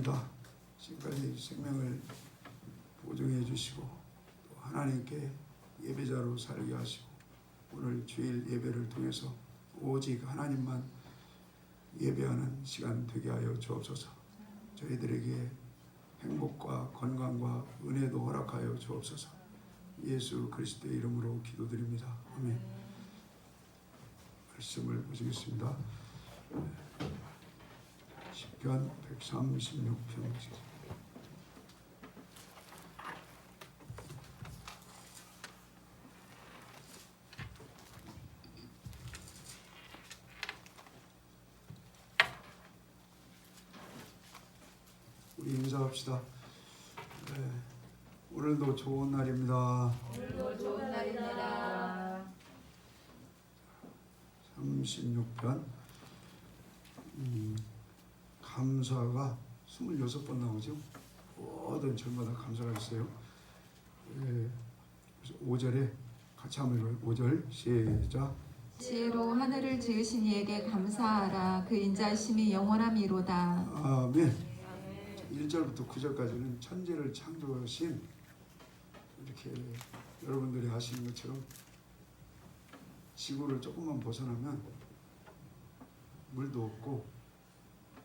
감사합니다. 지금까지 생명을 보증해 주시고 또 하나님께 예배자로 살게 하시고 오늘 주일 예배를 통해서 오직 하나님만 예배하는 시간 되게 하여 주옵소서. 저희들에게 행복과 건강과 은혜도 허락하여 주옵소서. 예수 그리스도의 이름으로 기도드립니다. 아멘. 말씀을 보시겠습니다. 시편 136편 우리 인사합시다. 네. 오늘도 좋은 날입니다. 오늘도 좋은 날입니다. 36편 감사가 26번 나오죠. 모든 절마다 감사가 있어요. 네. 5절에 같이 한번 읽어요. 5절 시작. 지혜로 하늘을 지으신 이에게 감사하라. 그 인자심이 영원함이로다. 아멘. 1절부터 9절까지는 천지를 창조하신 이렇게 여러분들이 아시는 것처럼 지구를 조금만 벗어나면 물도 없고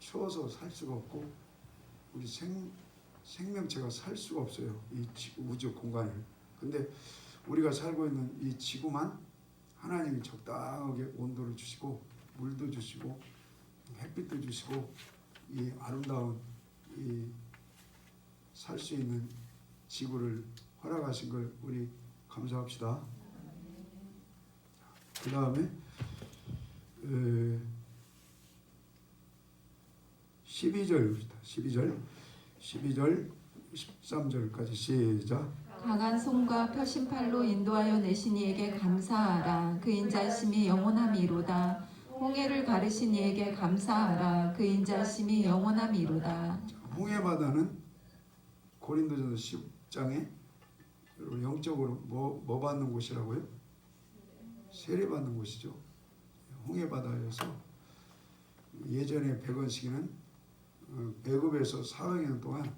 추워서 살 수가 없고 우리 생명체가 살 수가 없어요. 이 우주 공간을. 근데 우리가 살고 있는 이 지구만 하나님이 적당하게 온도를 주시고 물도 주시고 햇빛도 주시고 이 아름다운 이 살 수 있는 지구를 허락하신 걸 우리 감사합시다. 그 다음에 12절 13절까지 시작. 강한 손과 펴신 팔로 인도하여 내신 이에게 감사하라. 그 인자심이 영원함이로다. 홍해를 가르신 이에게 감사하라. 그 인자심이 영원함이로다. 홍해 바다는 고린도전서 10장에 영적으로 뭐 받는 곳이라고요? 세례 받는 곳이죠. 홍해 바다여서 예전에 백원식이는 애굽에서 400년 동안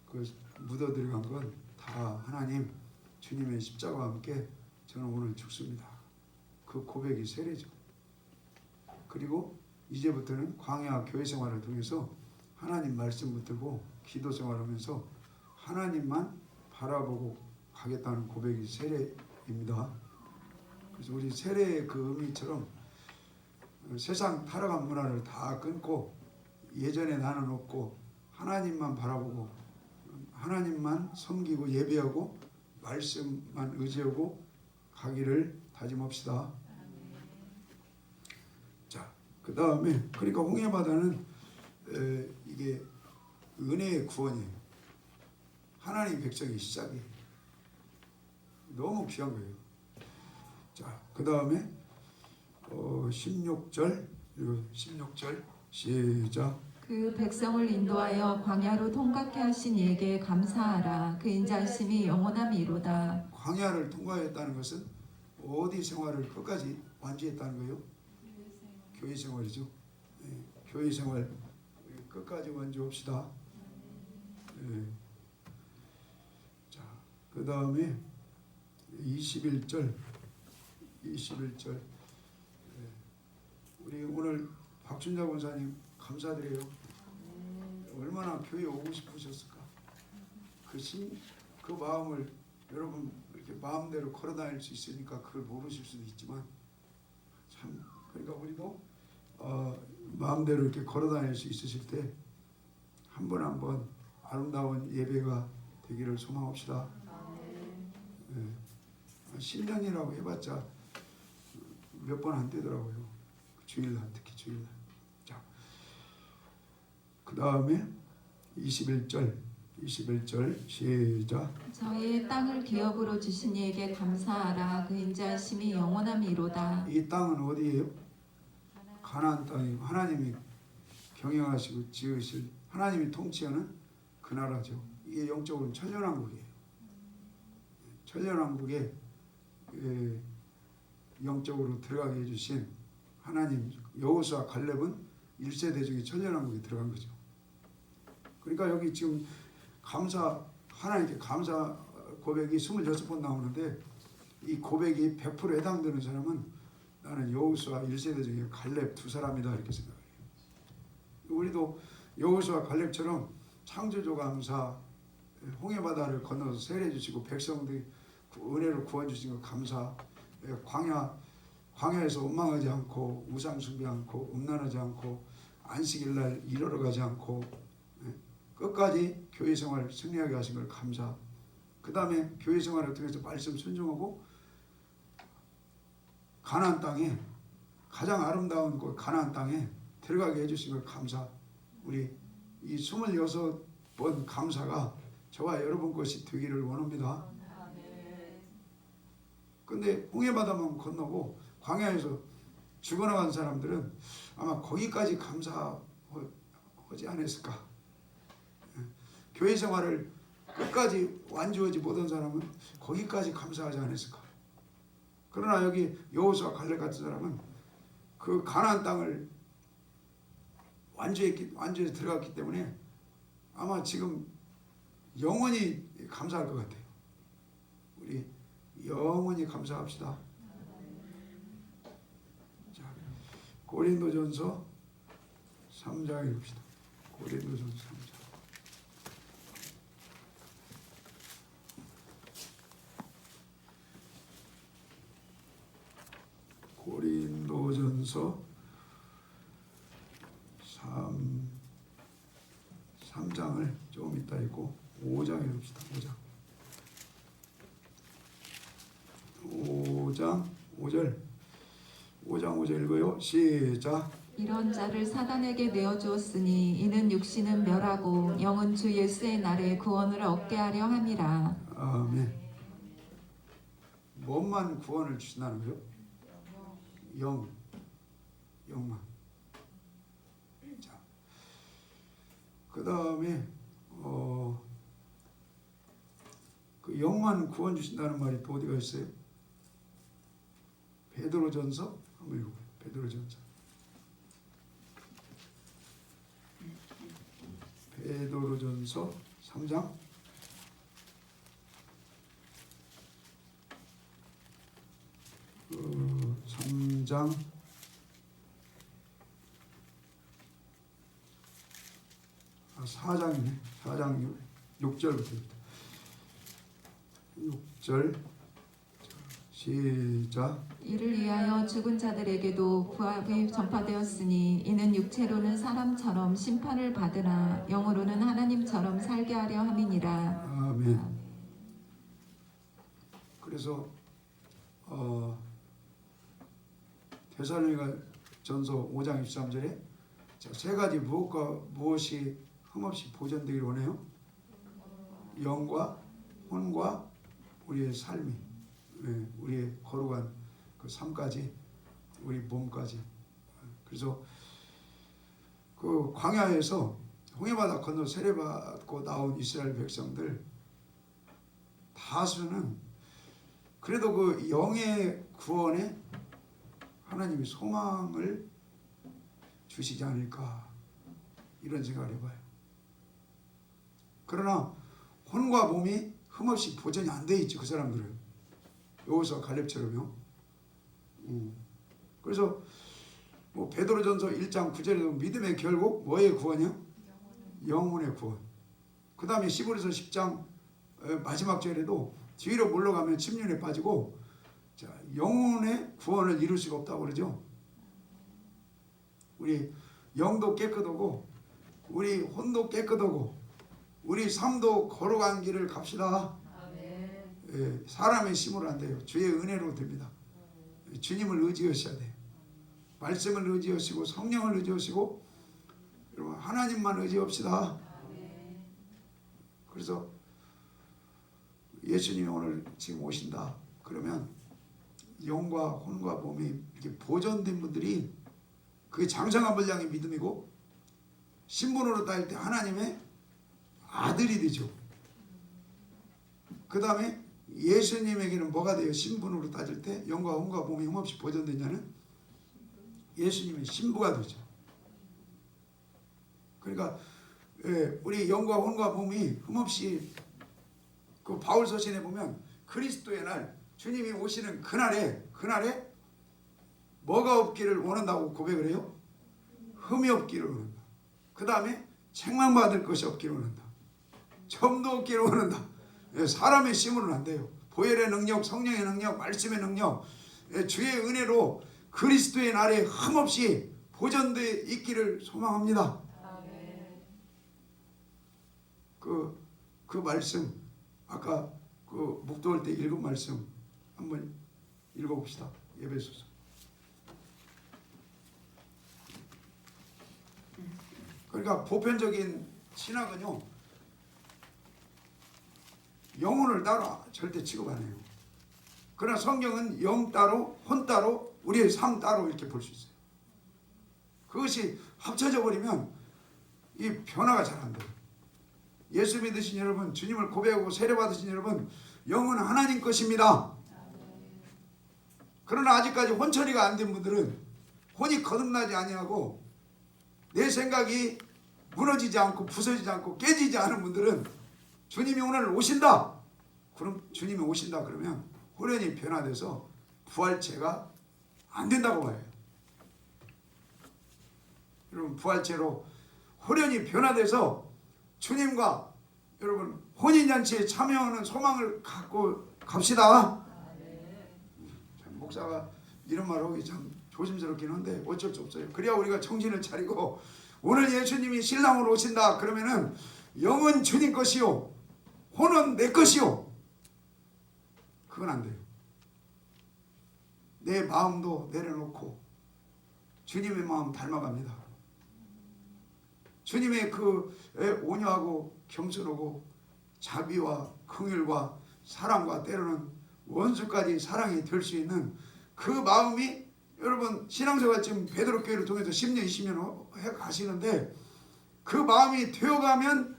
그 묻어 들어간 건 다 하나님 주님의 십자가와 함께 저는 오늘 죽습니다. 그 고백이 세례죠. 그리고 이제부터는 광야 교회 생활을 통해서 하나님 말씀 붙들고 기도 생활하면서 하나님만 바라보고 가겠다는 고백이 세례입니다. 그래서 우리 세례의 그 의미처럼 세상 타락한 문화를 다 끊고 예전에 나는 없고 하나님만 바라보고 하나님만 섬기고 예배하고 말씀만 의지하고 가기를 다짐합시다. 자, 그 다음에 그러니까 홍해 바다는 이게 은혜의 구원이에요. 하나님 백성의 시작이에요. 너무 귀한 거예요. 자, 그 다음에 16절 시작. 그 백성을 인도하여 광야로 통과케 하신 이에게 감사하라. 그 인자심이 영원함이로다. 광야를 통과했다는 것은 어디 생활을 끝까지 완주했다는 거예요? 교회 생활이죠. 네, 교회 생활 끝까지 완주합시다. 네. 자, 그 다음에 21절 네. 우리 오늘 박춘자 권사님 감사드려요. 얼마나 교회 오고 싶으셨을까. 그 마음을 여러분 이렇게 마음대로 걸어다닐 수 있으니까 그걸 모르실 수도 있지만 참 그러니까 우리도 마음대로 이렇게 걸어다닐 수 있으실 때 한 번 한 번 아름다운 예배가 되기를 소망합시다. 네. 10년이라고 해봤자 몇 번 안 되더라고요. 주일날 특히 주일날. 자, 그 다음에 21절 시작. 저희의 땅을 기업으로 주신 이에게 감사하라. 그 인자심이 영원함이로다. 이 땅은 어디예요? 가나안 땅이고 하나님이 경영하시고 지으실 하나님이 통치하는 그 나라죠. 이게 영적으로는 천년왕국이에요. 천년왕국에 영적으로 들어가게 해주신 하나님 여호수아 갈렙은 1세대 중에 천년왕국에 들어간 거죠. 그러니까 여기 지금 감사 하나님께 감사 고백이 26번 나오는데 이 고백이 100% 해당되는 사람은 나는 여호수아 1세대 중에 갈렙 두 사람이다 이렇게 생각해요. 우리도 여호수아 갈렙처럼 창조주 감사, 홍해바다를 건너서 세례 주시고 백성들이 은혜로 구원 주신 것 감사, 광야에서 원망하지 않고 우상 숭배하지 않고 음란하지 않고 안식일날 일하러 가지 않고 끝까지 교회 생활을 승리하게 하신 걸 감사. 그 다음에 교회 생활을 통해서 말씀 순종하고 가나안 땅에 가장 아름다운 곳 가나안 땅에 들어가게 해주신 걸 감사. 우리 이 26번 감사가 저와 여러분 것이 되기를 원합니다. 근데 홍해바다만 건너고 광야에서 죽어나간 사람들은 아마 거기까지 감사하지 않았을까. 교회 생활을 끝까지 완주하지 못한 사람은 거기까지 감사하지 않았을까. 그러나 여기 여호수아 갈렙 같은 사람은 그 가나안 땅을 완주에 들어갔기 때문에 아마 지금 영원히 감사할 것 같아요. 우리 영원히 감사합시다. 자, 고린도전서 3장에 봅시다. 고린도전서 3장. 고린도전서 3장을 조금 이따 읽고 5장에 봅시다. 5장 5절 읽어요. 시작. 이런 자를 사단에게 내어주었으니 이는 육신은 멸하고 영은 주 예수의 날에 구원을 얻게 하려 함이라. 아멘. 몸만 구원을 주신다는 거요? 영만. 자, 그 다음에 그 영만 구원 주신다는 말이 또 어디가 있어요? 베드로전서 한번 읽어봐요. 베드로전서 3장 3장 4장이네. 4장 6절부터 6절 시작. 이를 위하여 죽은 자들에게도 부활이 전파되었으니 이는 육체로는 사람처럼 심판을 받으나 영으로는 하나님처럼 살게 하려 함이니라. 아멘. 그래서 데살로니가 전서 5장 23절에 세 가지 무엇이 흠없이 보존되기를 원해요? 영과 혼과 우리의 삶이, 우리의 거룩한 그 삶까지, 우리 몸까지. 그래서 그 광야에서 홍해바다 건너 세례받고 나온 이스라엘 백성들 다수는 그래도 그 영의 구원에 하나님이 소망을 주시지 않을까 이런 생각을 해봐요. 그러나 혼과 몸이 흠없이 보존이 안 돼 있지 그 사람들은. 여호수아 갈렙처럼요. 그래서 뭐 베드로전서 1장 9절에도 믿음의 결국 뭐의 구원이요? 영혼의 구원. 그 다음에 시보리서 10장 마지막 절에도 뒤로 물러가면 침륜에 빠지고 자, 영혼의 구원을 이룰 수가 없다고 그러죠. 우리 영도 깨끗하고 우리 혼도 깨끗하고 우리 삶도 거룩한 길을 갑시다. 예, 사람의 힘으로 안 돼요. 주의 은혜로 됩니다. 주님을 의지하셔야 돼요. 말씀을 의지하시고 성령을 의지하시고 여러분 하나님만 의지합시다. 그래서 예수님이 오늘 지금 오신다 그러면 영과 혼과 몸이 이렇게 보존된 분들이 그게 장성한 분량의 믿음이고 신분으로 따질 때 하나님의 아들이 되죠. 그 다음에 예수님에게는 뭐가 돼요? 신분으로 따질 때 영과 혼과 몸이 흠없이 보존되냐는 예수님의 신부가 되죠. 그러니까 우리 영과 혼과 몸이 흠없이 그 바울 서신에 보면 그리스도의 날 주님이 오시는 그날에 뭐가 없기를 원한다고 고백을 해요? 흠이 없기를 원한다. 그 다음에 책망받을 것이 없기를 원한다. 점도 없기를 원한다. 사람의 힘으로는 안 돼요. 보혈의 능력, 성령의 능력, 말씀의 능력, 주의 은혜로 그리스도의 날에 흠없이 보존되어 있기를 소망합니다. 그 말씀 아까 그 묵도할 때 읽은 말씀 한번 읽어봅시다. 에베소서. 그러니까 보편적인 신학은요, 영혼을 따라 절대 취급 안 해요. 그러나 성경은 영 따로 혼 따로 우리의 삶 따로 이렇게 볼 수 있어요. 그것이 합쳐져 버리면 이 변화가 잘 안 돼요. 예수 믿으신 여러분, 주님을 고백하고 세례 받으신 여러분, 영은 하나님 것입니다. 그러나 아직까지 혼처리가 안 된 분들은, 혼이 거듭나지 아니하고 내 생각이 무너지지 않고 부서지지 않고 깨지지 않은 분들은 주님이 오늘 오신다. 그럼 주님이 오신다 그러면 호련히 변화돼서 부활체가 안 된다고 봐요. 여러분, 부활체로 호련히 변화돼서 주님과 여러분 혼인잔치에 참여하는 소망을 갖고 갑시다. 참, 목사가 이런 말 하기 참 조심스럽긴 한데 어쩔 수 없어요. 그래야 우리가 정신을 차리고, 오늘 예수님이 신랑으로 오신다 그러면은 영은 주님 것이요 혼은 내 것이요, 그건 안 돼요. 내 마음도 내려놓고 주님의 마음 닮아갑니다. 주님의 그 온유하고 겸손하고 자비와 긍휼과 사랑과 때로는 원수까지 사랑이 될 수 있는 그 마음이, 여러분 신앙생활 지금 베드로 교회를 통해서 10년 20년 해 가시는데 그 마음이 되어가면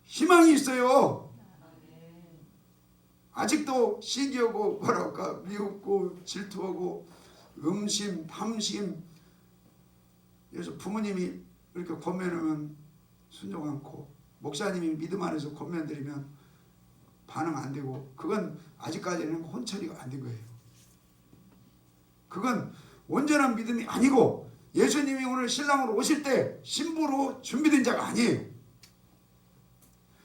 희망이 있어요. 아직도 시기하고 뭐랄까 미흡고 질투하고 음심 탐심, 그래서 부모님이 이렇게 권면하면 순종 않고, 목사님이 믿음 안에서 권면드리면 반응 안 되고, 그건 아직까지는 혼처리가 안 된 거예요. 그건 온전한 믿음이 아니고, 예수님이 오늘 신랑으로 오실 때 신부로 준비된 자가 아니에요.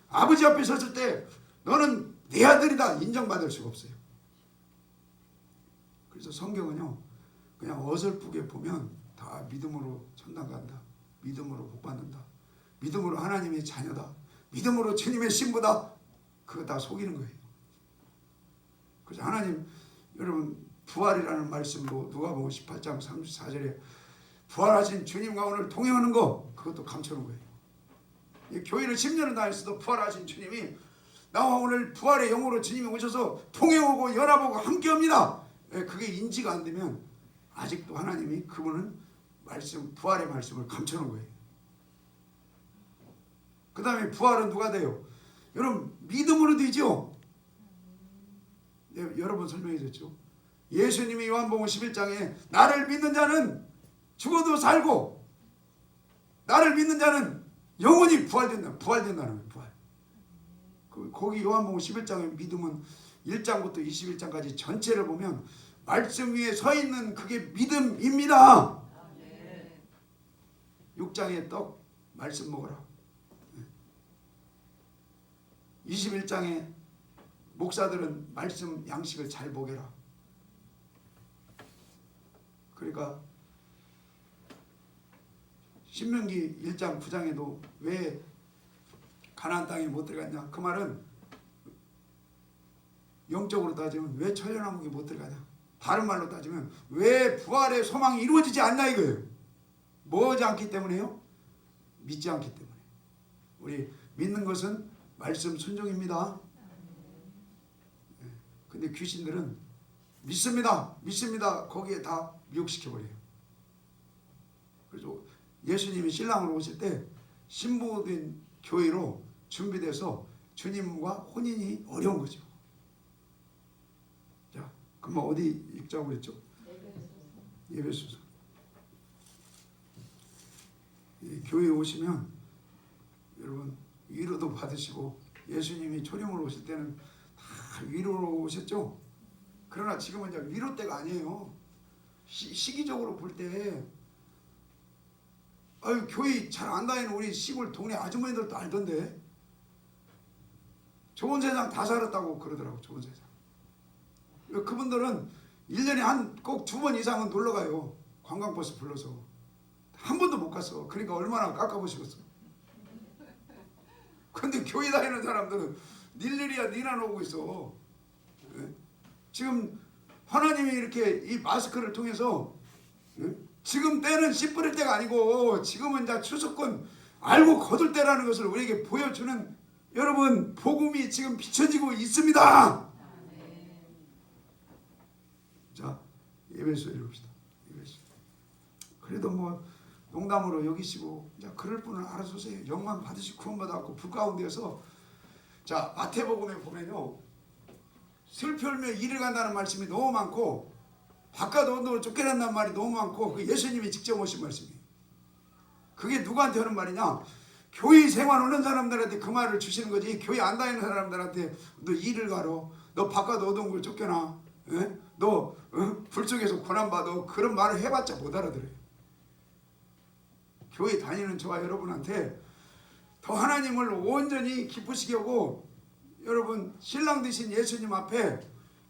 아버지 앞에 섰을 때 너는 내 아들이다 인정받을 수가 없어요. 그래서 성경은요, 그냥 어설프게 보면 다 믿음으로 천당 간다, 믿음으로 복 받는다, 믿음으로 하나님의 자녀다, 믿음으로 주님의 신부다, 그거 다 속이는 거예요. 그래서 하나님, 여러분 부활이라는 말씀도 누가복음 18장 34절에 부활하신 주님과 오늘 동행하는 거, 그것도 감추는 거예요. 교회를 10년을 다녔어도 부활하신 주님이 나와 오늘 부활의 영으로 주님이 오셔서 동행하고 연합하고 함께합니다. 그게 인지가 안 되면 아직도 하나님이 그분은 말씀, 부활의 말씀을 감추는 거예요. 그 다음에 부활은 누가 돼요? 여러분 믿음으로 되죠. 여러 번 설명해 줬죠. 예수님이 요한복음 11장에 나를 믿는 자는 죽어도 살고 나를 믿는 자는 영원히 부활된다는 거예요. 부활. 거기 요한복음 11장의 믿음은 1장부터 21장까지 전체를 보면 말씀 위에 서 있는 그게 믿음입니다. 6장에 떡 말씀 먹어라. 21장에 목사들은 말씀 양식을 잘 먹여라. 그러니까 신명기 1장 9장에도 왜 가나안 땅에 못 들어갔냐, 그 말은 영적으로 따지면 왜 천년왕국에 못 들어가냐, 다른 말로 따지면 왜 부활의 소망이 이루어지지 않나 이거예요. 뭐지 않기 때문에요? 믿지 않기 때문에. 우리 믿는 것은 말씀 순종입니다. 근데 귀신들은 믿습니다 거기에 다 미혹시켜버려요. 그래서 예수님이 신랑으로 오실 때 신부된 교회로 준비돼서 주님과 혼인이 어려운 거죠. 자, 그럼 어디 읽자고 그랬죠? 예배소서. 교회에 오시면 여러분 위로도 받으시고 예수님이 초림으로 오실 때는 다 위로로 오셨죠. 그러나 지금은 이제 위로 때가 아니에요. 시기적으로 볼 때 교회 잘 안 다니는 우리 시골 동네 아주머니들도 알던데 좋은 세상 다 살았다고 그러더라고. 좋은 세상. 그분들은 1년에 꼭 2번 이상은 놀러가요. 관광버스 불러서. 한 번도 못 갔어. 그러니까 얼마나 깎아보시겠어. 근데 교회 다니는 사람들은 일일이야 니나 오고 있어. 지금 하나님이 이렇게 이 마스크를 통해서 지금 때는 씨 뿌릴 때가 아니고 지금은 이제 추수권 알고 거둘 때라는 것을 우리에게 보여주는 여러분 복음이 지금 비춰지고 있습니다. 자, 예배소 읽읍시다. 예배소. 그래도 뭐 농담으로 여기시고 이제 그럴 분은 알아서 오세요. 영만 받으시고 구원받았고 불 가운데서 자 마태복음에 보면요 슬피 울며 이를 간다는 말씀이 너무 많고 바깥 온도로 쫓겨난다는 말이 너무 많고 그 예수님이 직접 오신 말씀이에요. 그게 누구한테 하는 말이냐? 교회 생활 오는 사람들한테 그 말을 주시는 거지. 교회 안 다니는 사람들한테 너 일을 가러 너 바깥 어두운 걸 쫓겨나 너 불 속에서 고난받아 그런 말을 해봤자 못 알아들어요. 교회 다니는 저와 여러분한테 더 하나님을 온전히 기쁘시게 하고 여러분 신랑 되신 예수님 앞에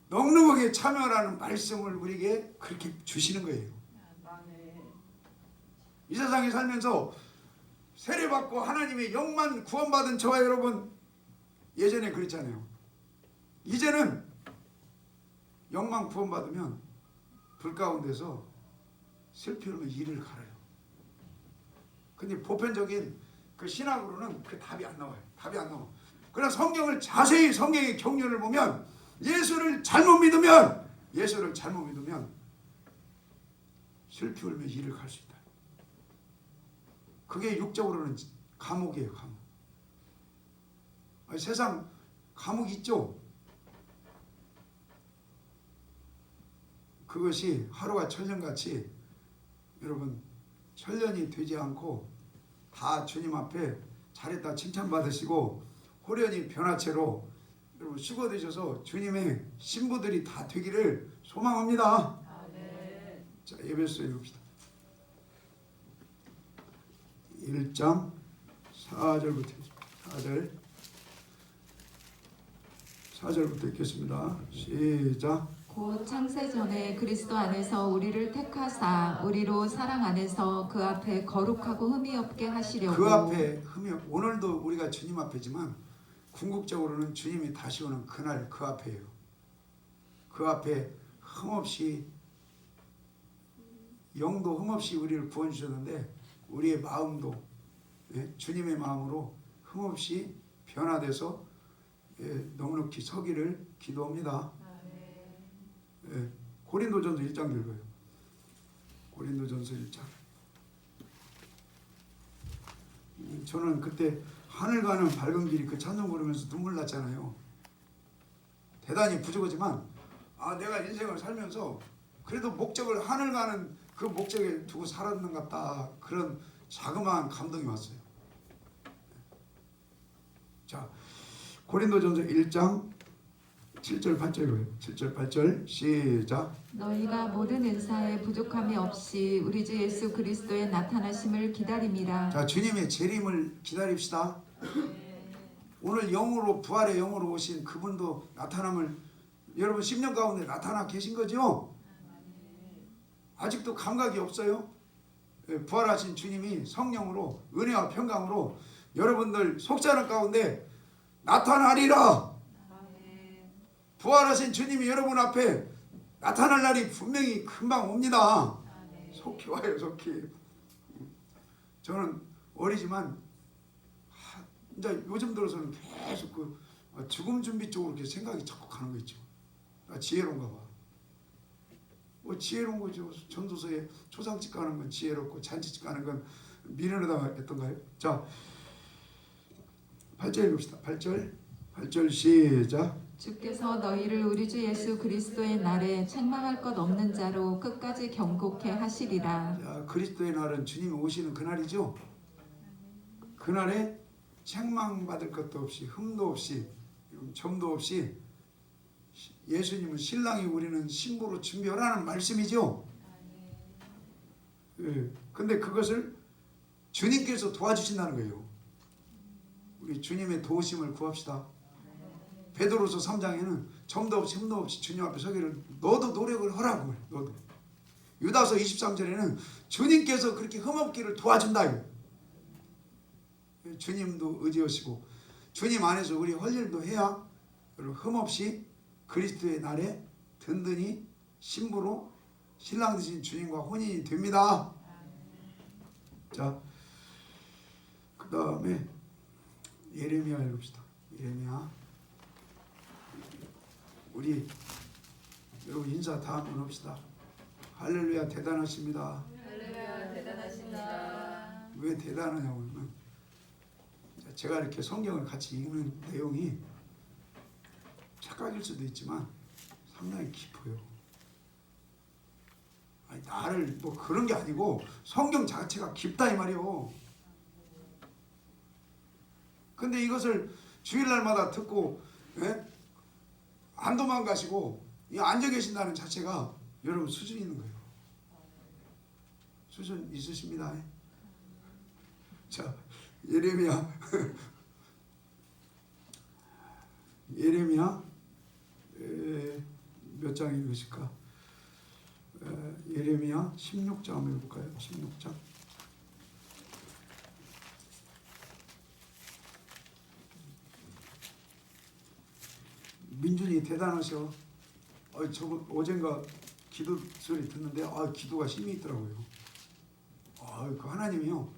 넉넉하게 참여하라는 말씀을 우리에게 그렇게 주시는 거예요. 이 세상에 살면서 세례받고 하나님의 영만 구원받은 저와 여러분 예전에 그랬잖아요. 이제는 영만 구원받으면 불 가운데서 슬피 울며 이를 갈아요. 근데 보편적인 그 신학으로는 그 답이 안 나와요. 답이 안 나와. 그러나 성경을 자세히 성경의 경륜을 보면 예수를 잘못 믿으면 슬피 울며 이를 갈 수 있다. 그게 육적으로는 감옥이에요. 감옥. 아니, 세상 감옥 있죠. 그것이 하루가 천년같이 여러분 천년이 되지 않고 다 주님 앞에 잘했다 칭찬받으시고 호련히 변화체로 여러분 수고되셔서 주님의 신부들이 다 되기를 소망합니다. 자, 예배소 읽읍시다. 1장 4절부터 4절부터 읽겠습니다. 시작. 곧 창세전에 그리스도 안에서 우리를 택하사 우리로 사랑 안에서 그 앞에 거룩하고 흠이 없게 하시려고. 그 앞에 흠이 오늘도 우리가 주님 앞에지만 궁극적으로는 주님이 다시 오는 그날 그 앞에요. 그 앞에 흠없이 영도 흠없이 우리를 구원 주셨는데 우리의 마음도 주님의 마음으로 흠없이 변화돼서 넉넉히 서기를 기도합니다. 고린도전서 1장 읽어요. 고린도전서 1장. 저는 그때 하늘 가는 밝은 길이 그 찬송 부르면서 눈물 났잖아요. 대단히 부족하지만 내가 인생을 살면서 그래도 목적을 하늘 가는 그 목적에 두고 살았는 것 같다. 그런 자그마한 감동이 왔어요. 자, 고린도전서 1장 7절 8절이에요. 7절 8절 시작. 너희가 모든 은사에 부족함이 없이 우리 주 예수 그리스도의 나타나심을 기다림이라. 자, 주님의 재림을 기다립시다. 오늘 영으로 부활의 영으로 오신 그분도 나타남을 여러분 10년 가운데 나타나 계신 거죠? 아직도 감각이 없어요? 부활하신 주님이 성령으로 은혜와 평강으로 여러분들 속사는 가운데 나타나리라. 부활하신 주님이 여러분 앞에 나타날 날이 분명히 금방 옵니다. 속히 와요. 속히. 저는 어리지만 이제 요즘 들어서는 계속 그 죽음 준비 쪽으로 이렇게 생각이 자꾸 가는 거 있죠. 지혜로운가 봐. 지혜로운 거죠. 전도서에 초상집 가는 건 지혜롭고 잔치집 가는 건 미련하다 했던가요? 자, 8절 읽읍시다. 8절 시작. 주께서 너희를 우리 주 예수 그리스도의 날에 책망할 것 없는 자로 끝까지 경고케 하시리라. 자, 그리스도의 날은 주님이 오시는 그날이죠. 그날에 책망받을 것도 없이 흠도 없이 점도 없이 예수님은 신랑이 우리는 신부로 준비하라는 말씀이죠. 예. 근데 그것을 주님께서 도와주신다는 거예요. 우리 주님의 도우심을 구합시다. 베드로서 3장에는 점도 없이 흠도 없이 주님 앞에 서기를 너도 노력을 하라고. 너도. 유다서 23절에는 주님께서 그렇게 흠없기를 도와준다. 주님도 의지하시고 주님 안에서 우리 할 일도 해야 흠없이 그리스도의 날에 든든히 신부로 신랑 되신 주님과 혼인이 됩니다. 자, 그 다음에 예레미야 읽읍시다. 예레미야. 우리 여러분 인사 다 한번 합시다. 할렐루야 대단하십니다. 할렐루야 대단하십니다. 왜 대단하냐고는 제가 이렇게 성경을 같이 읽는 내용이 착각일 수도 있지만 상당히 깊어요. 아니, 나를 뭐 그런 게 아니고 성경 자체가 깊다 이 말이요. 근데 이것을 주일날마다 듣고 안 도망가시고 앉아 계신다는 자체가 여러분 수준 있는 거예요. 수준 있으십니다. 자, 예레미야 예레미야 몇 장 읽으실까? 예레미야 16장 한번 읽을까요? 16장. 민준이 대단하셔. 저번 어젠가 기도 소리 듣는데 기도가 힘이 있더라고요. 그 하나님이요.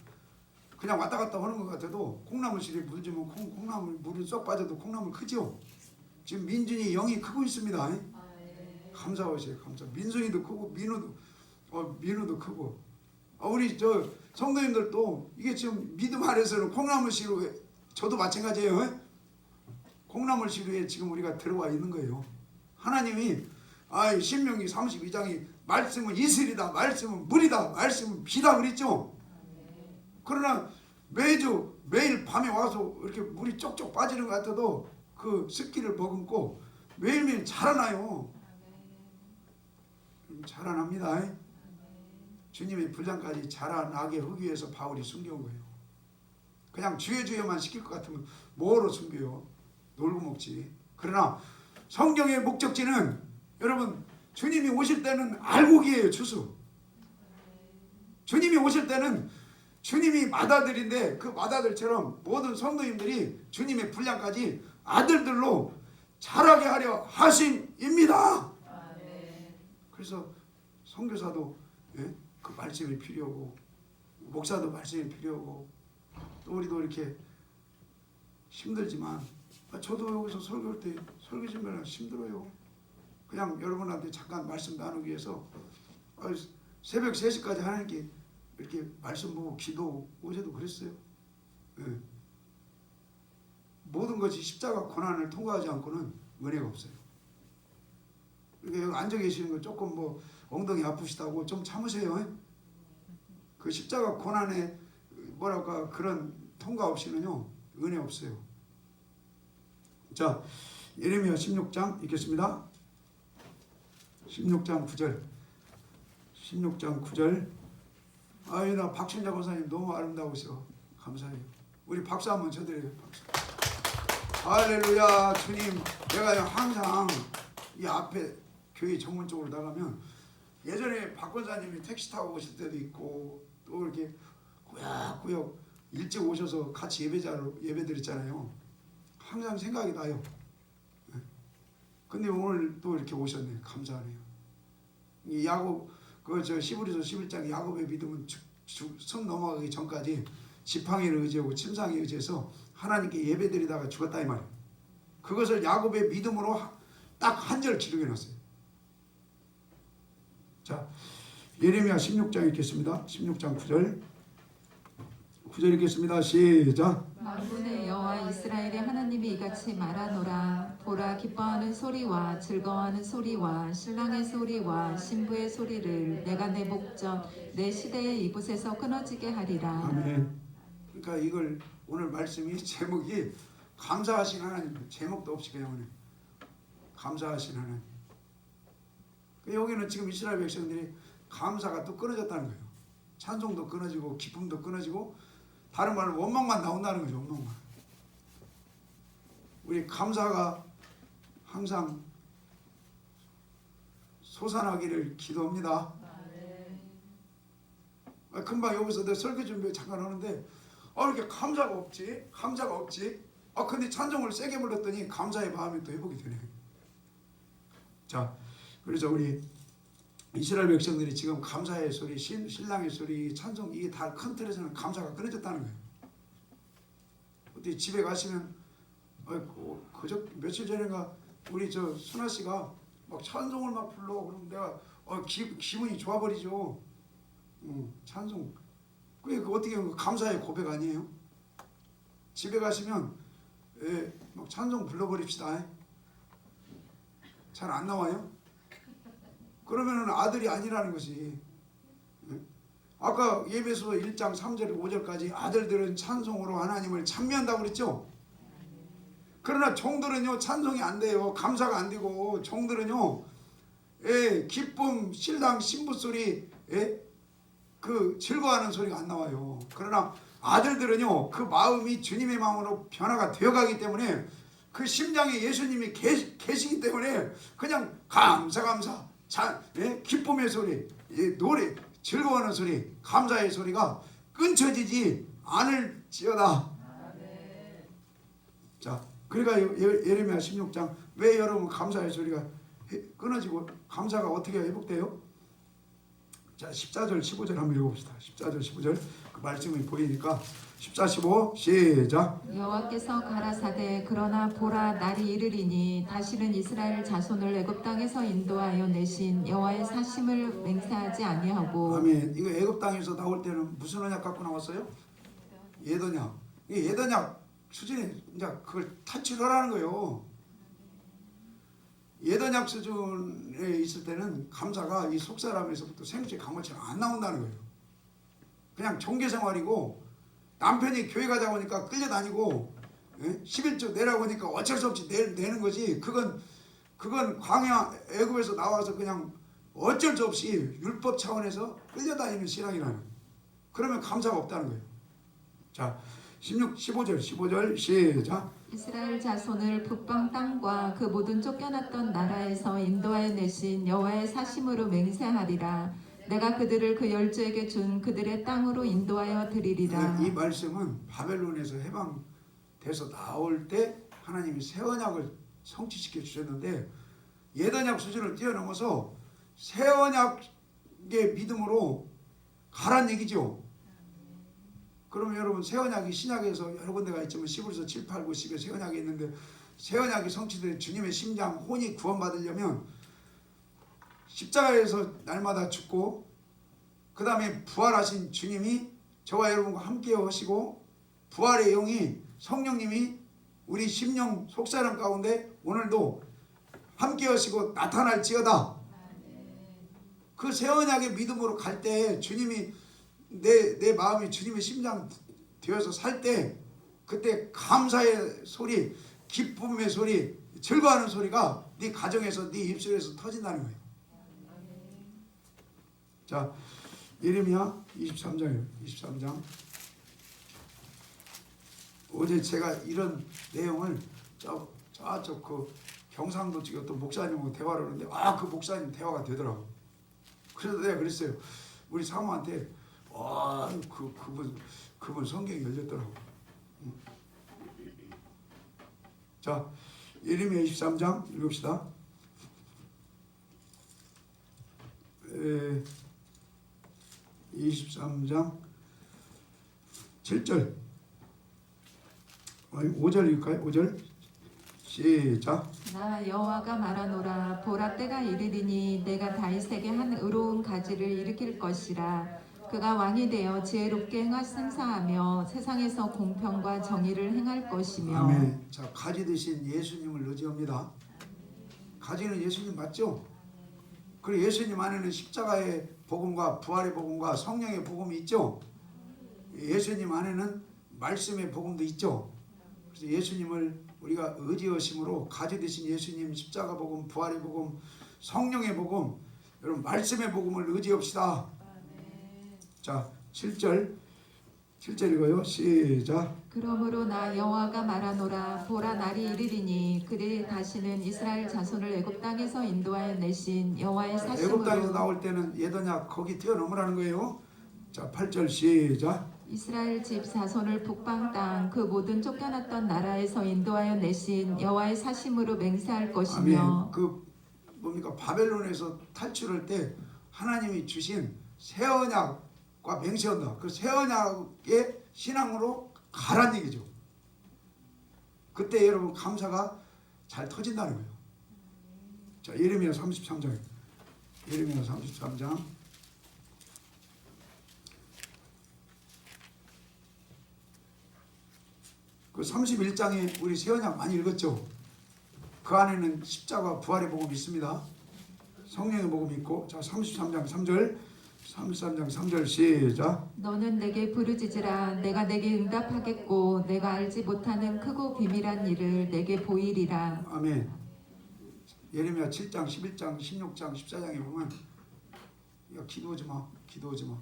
그냥 왔다 갔다 하는 것 같아도 콩나물실에 물 주면 콩나물 물은 쏙 빠져도 콩나물 크죠. 지금 민준이 영이 크고 있습니다. 감사하세요. 감사. 민순이도 크고 민우도 크고. 우리 저 성도님들도 이게 지금 믿음 안에서는 콩나물시로 저도 마찬가지예요. 콩나물시루에 지금 우리가 들어와 있는 거예요. 하나님이 신명기 32장이 말씀은 이슬이다, 말씀은 물이다, 말씀은 비다 그랬죠. 그러나 매일 밤에 와서 이렇게 물이 쪽쪽 빠지는 것 같아도 그 습기를 머금고 매일매일 자라나요. 자라납니다. 주님의 분량까지 자라나게 하기 위해서 바울이 숨겨온 거예요. 그냥 주여주여만 시킬 것 같으면 뭐로 숨겨요? 놀고 먹지. 그러나 성경의 목적지는 여러분 주님이 오실 때는 알곡이에요. 추수. 주님이 오실 때는 주님이 맏아들인데 그 맏아들처럼 모든 성도님들이 주님의 분량까지 아들들로 자라게 하려 하심입니다. 그래서 선교사도 그 말씀이 필요하고 목사도 말씀이 필요하고 또 우리도 이렇게 힘들지만 저도 여기서 설교할 때 설교 준비하면 힘들어요. 그냥 여러분한테 잠깐 말씀 나누기 위해서 새벽 3시까지 하나님께 이렇게 말씀 보고 기도 어제도 그랬어요. 모든 것이 십자가 고난을 통과하지 않고는 은혜가 없어요. 그러니까 여기 앉아 계시는 거 조금 뭐 엉덩이 아프시다고 좀 참으세요. 그 십자가 고난에 뭐랄까 그런 통과 없이는요 은혜 없어요. 자, 예레미야 16장 읽겠습니다. 16장 9절. 16장 9절. 나 박춘자 권사님 너무 아름다우셔. 감사해요. 우리 박수 한번 쳐드려요. 박수. 할렐루야. 주님, 내가 항상 이 앞에 교회 정문 쪽으로 나가면 예전에 박 권사님이 택시 타고 오실 때도 있고 또 이렇게 꾸역꾸역 일찍 오셔서 같이 예배 드렸잖아요. 항상 생각이 나요. 근데 오늘 또 이렇게 오셨네. 감사하네요. 이 야곱 시브리서 11장 야곱의 믿음은 성 넘어가기 전까지 지팡이를 의지하고 침상에 의지해서 하나님께 예배드리다가 죽었다 이 말이에요. 그것을 야곱의 믿음으로 딱 한 절 기록해 놨어요. 자, 예레미야 16장 읽겠습니다. 16장 9절. 9절 읽겠습니다. 시작. 만군의 여호와 이스라엘의 하나님이 이같이 말하노라. 보라, 기뻐하는 소리와 즐거워하는 소리와 신랑의 소리와 신부의 소리를 내가 내 목전 내 시대의 이곳에서 끊어지게 하리라. 아멘. 그러니까 이걸 오늘 말씀이 제목이 감사하신 하나님. 제목도 없이 그냥 오늘 감사하신 하나님. 여기는 지금 이스라엘 백성들이 감사가 또 끊어졌다는 거예요. 찬송도 끊어지고 기쁨도 끊어지고 다른 말로 원망만 나온다는 거죠. 원망만. 우리 감사가 항상 솟아나기를 기도합니다. 금방 여기서 내 설교 준비 잠깐 하는데 이렇게 감사가 없지? 감사가 없지? 근데 찬송을 세게 불렀더니 감사의 마음이 또 회복이 되네. 자, 그래서 우리 이스라엘 백성들이 지금 감사의 소리, 신랑의 소리, 찬송 이게 다 큰 틀에서는 감사가 끊어졌다는 거예요. 어떻게 집에 가시면 그저 며칠 전인가 우리 저 순아 씨가 막 찬송을 막 불러. 그럼 내가 기분이 좋아버리죠. 찬송. 그게 어떻게 감사의 고백 아니에요? 집에 가시면 막 찬송 불러버립시다. 잘 안 나와요? 그러면은 아들이 아니라는 것이. 아까 예배서 1장 3절 5절까지 아들들은 찬송으로 하나님을 찬미한다고 그랬죠? 그러나 종들은요 찬송이 안 돼요. 감사가 안 되고 종들은요 기쁨, 신랑, 신부 소리, 그 즐거워하는 소리가 안 나와요. 그러나 아들들은요 그 마음이 주님의 마음으로 변화가 되어가기 때문에 그 심장에 예수님이 계시기 때문에 그냥 감사 기쁨의 소리, 노래, 즐거워하는 소리, 감사의 소리가 끊쳐지지 않을지어다. 자, 그러니까 예레미야 16장 왜 여러분 감사의 소리가 끊어지고 감사가 어떻게 회복돼요? 자, 14절 15절 한번 읽어봅시다. 14절 15절 그 말씀이 보이니까 14, 15 시작. 여호와께서 가라사대 그러나 보라 날이 이르리니 다시는 이스라엘 자손을 애굽 땅에서 인도하여 내신 여호와의 사심을 맹세하지 아니하고. 아멘. 이거 애굽 땅에서 나올 때는 무슨 언약 갖고 나왔어요? 예언약. 이 예언약 수준이 이제 그걸 탈출하라는 거예요. 예언약 수준에 있을 때는 감사가 이 속사람에서부터 생수의 강물처럼 안 나온다는 거예요. 그냥 종교생활이고 남편이 교회 가자고 하니까 끌려다니고 11조 내라고 하니까 어쩔 수 없이 내는 거지. 그건 광야 애굽에서 나와서 그냥 어쩔 수 없이 율법 차원에서 끌려다니는 신앙이라는 거예요. 그러면 감사가 없다는 거예요. 자, 15절 시작. 이스라엘 자손을 북방 땅과 그 모든 쫓겨났던 나라에서 인도하여 내신 여호와의 사심으로 맹세하리라. 내가 그들을 그 열조에게 준 그들의 땅으로 인도하여 드리리라. 이 말씀은 바벨론에서 해방돼서 나올 때 하나님이 새 언약을 성취시켜 주셨는데 옛 언약 수준을 뛰어넘어서 새 언약의 믿음으로 가란 얘기죠. 그러면 여러분 새 언약이 신약에서 여러 군데가 있지만 시브리서 7, 8, 9, 10에 새 언약이 있는데 새 언약이 성취된 주님의 심장 혼이 구원받으려면 십자가에서 날마다 죽고 그 다음에 부활하신 주님이 저와 여러분과 함께 하시고 부활의 영이 성령님이 우리 심령 속사람 가운데 오늘도 함께 하시고 나타날지어다. 그 새 언약의 믿음으로 갈 때 주님이 내 마음이 주님의 심장 되어서 살 때 그때 감사의 소리, 기쁨의 소리, 즐거워하는 소리가 네 가정에서 네 입술에서 터진다는 거예요. 자, 예레미야 23장이에요. 23장. 어제 제가 이런 내용을 저쪽 그 경상도 쪽에 또 목사님하고 대화를 하는데 그 목사님 대화가 되더라고. 그래서 내가 그랬어요. 우리 사모한테 그분 성경이 열렸더라고. 자, 예레미야 23장 읽읍시다. 23장 7절 5절 읽을까요? 5절 시작. 나 여호와가 말하노라. 보라 때가 이르리니 내가 다윗에게 한 의로운 가지를 일으킬 것이라. 그가 왕이 되어 지혜롭게 행하승사하며 세상에서 공평과 정의를 행할 것이며. 아멘. 자, 가지 되신 예수님을 의지합니다. 가지는 예수님 맞죠? 그리고 예수님 안에는 십자가의 복음과 부활의 복음과 성령의 복음이 있죠. 예수님 안에는 말씀의 복음도 있죠. 그래서 예수님을 우리가 의지하심으로 가지 되신 예수님 십자가 복음, 부활의 복음, 성령의 복음, 여러분 말씀의 복음을 의지합시다. 자, 7절 읽어요. 시작. 그러므로 나 여호와가 말하노라 보라 날이 이르리니 그들이 다시는 이스라엘 자손을 애굽 땅에서 인도하여 내신 여호와의 애굽 땅에서 사심으로 나올 때는 예더냐 거기 뛰어넘으라는 거예요. 자, 8절 시작. 이스라엘 집 자손을 북방 땅 그 모든 쫓겨났던 나라에서 인도하여 내신 여호와의 사심으로 맹세할 것이며 아멘. 그 뭡니까 바벨론에서 탈출할 때 하나님이 주신 새 언약과 맹세한다. 그 새 언약의 신앙으로 가란 얘기죠. 그때 여러분 감사가 잘 터진다는 거예요. 자, 예레미야 33장. 예레미야 33장. 그 31장에 우리 새 언약 많이 읽었죠. 그 안에는 십자가 부활의 복음이 있습니다. 성령의 복음이 있고. 자, 33장 3절. 33장 3절 시작. 너는 내게 부르짖으라 내가 내게 응답하겠고 내가 알지 못하는 크고 비밀한 일을 내게 보이리라. 아멘. 예레미야 7장 11장 16장 14장에 보면 야 기도하지 마. 기도하지 마.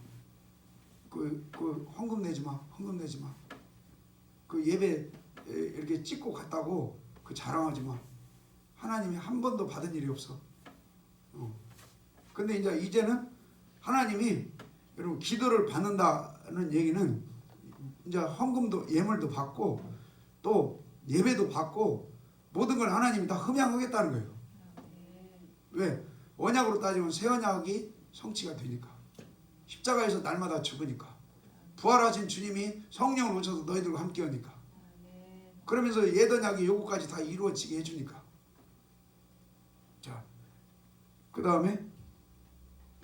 그 헌금 내지 마. 헌금 내지 마. 그 예배 이렇게 찍고 갔다고 그 자랑하지 마. 하나님이 한 번도 받은 일이 없어. 근데 이제는 하나님이 여러분 기도를 받는다는 얘기는 이제 헌금도 예물도 받고 또 예배도 받고 모든 걸 하나님이 다 흠양하겠다는 거예요. 왜? 언약으로 따지면 새 언약이 성취가 되니까. 십자가에서 날마다 죽으니까. 부활하신 주님이 성령을 오셔서 너희들과 함께 하니까. 그러면서 옛 언약이 요거까지 다 이루어지게 해주니까. 자, 그 다음에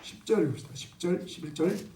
10절 봅시다. 10절, 11절,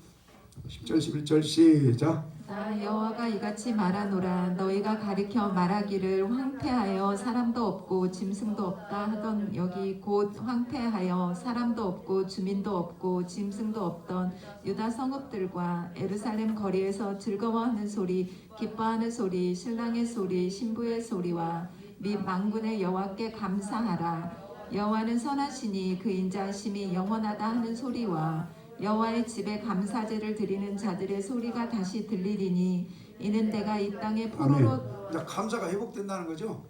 10절, 11절 시작. 나 여호와가 이같이 말하노라 너희가 가리켜 말하기를 황폐하여 사람도 없고 짐승도 없다 하던 여기 곧 황폐하여 사람도 없고 주민도 없고 짐승도 없던 유다 성읍들과 예루살렘 거리에서 즐거워하는 소리 기뻐하는 소리 신랑의 소리 신부의 소리와 및 만군의 여호와께 감사하라. 여호와는 선하시니 그 인자하심이 영원하다 하는 소리와 여호와의 집에 감사제를 드리는 자들의 소리가 다시 들리리니 이는 내가 이 땅에 포로로 이제 감사가 회복된다는 거죠.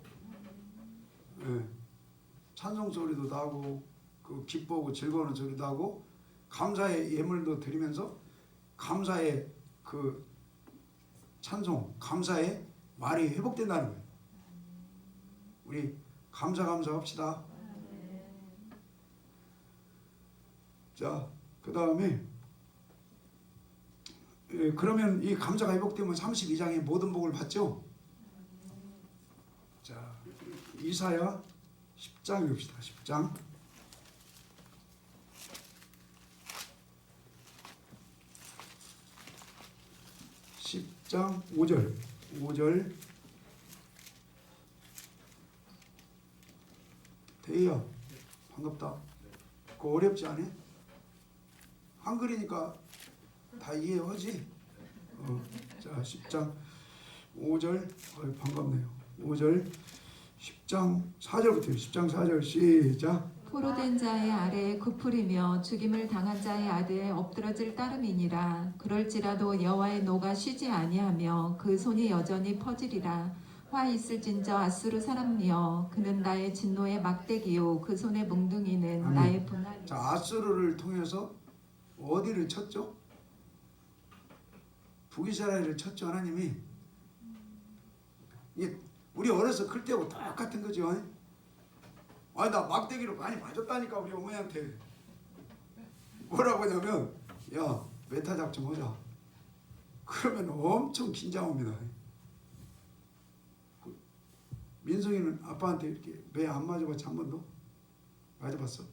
네. 찬송 소리도 나고 그 기뻐하고 즐거워하는 소리도 하고 감사의 예물도 드리면서 감사의 그 찬송 감사의 말이 회복된다는 거예요. 우리 감사 합시다. 자, 그 다음에 그러면 이 감사가 회복되면 32장의 모든 복을 받죠. 자, 이사야 10장 읽읍시다. 10장 10장 5절 대희야 반갑다. 그거 어렵지 않아? 한글이니까 다 이해하지? 자, 10장 5절 반갑네요. 5절 10장 4절부터 10장 4절 시작. 포로된 자의 아래에 굽으리며 죽임을 당한 자의 아래에 엎드러질 따름이니라. 그럴지라도 여호와의 노가 쉬지 아니하며 그 손이 여전히 퍼지리라. 화 있을진저 아수르 사람이여 그는 나의 진노의 막대기요 그 손의 뭉둥이는 아멘. 나의 분할이라. 자, 아수르를 통해서 어디를 쳤죠? 북이스라엘을 쳤죠. 하나님이. 이게 우리 어려서 클 때하고 똑같은 거죠. 아니 나 막대기로 많이 맞았다니까 우리 어머니한테. 뭐라고 하냐면 야 메타작 좀 하자. 그러면 엄청 긴장합니다. 민성이는 아빠한테 이렇게 매 안 맞아봤지 한 번도? 맞아봤어?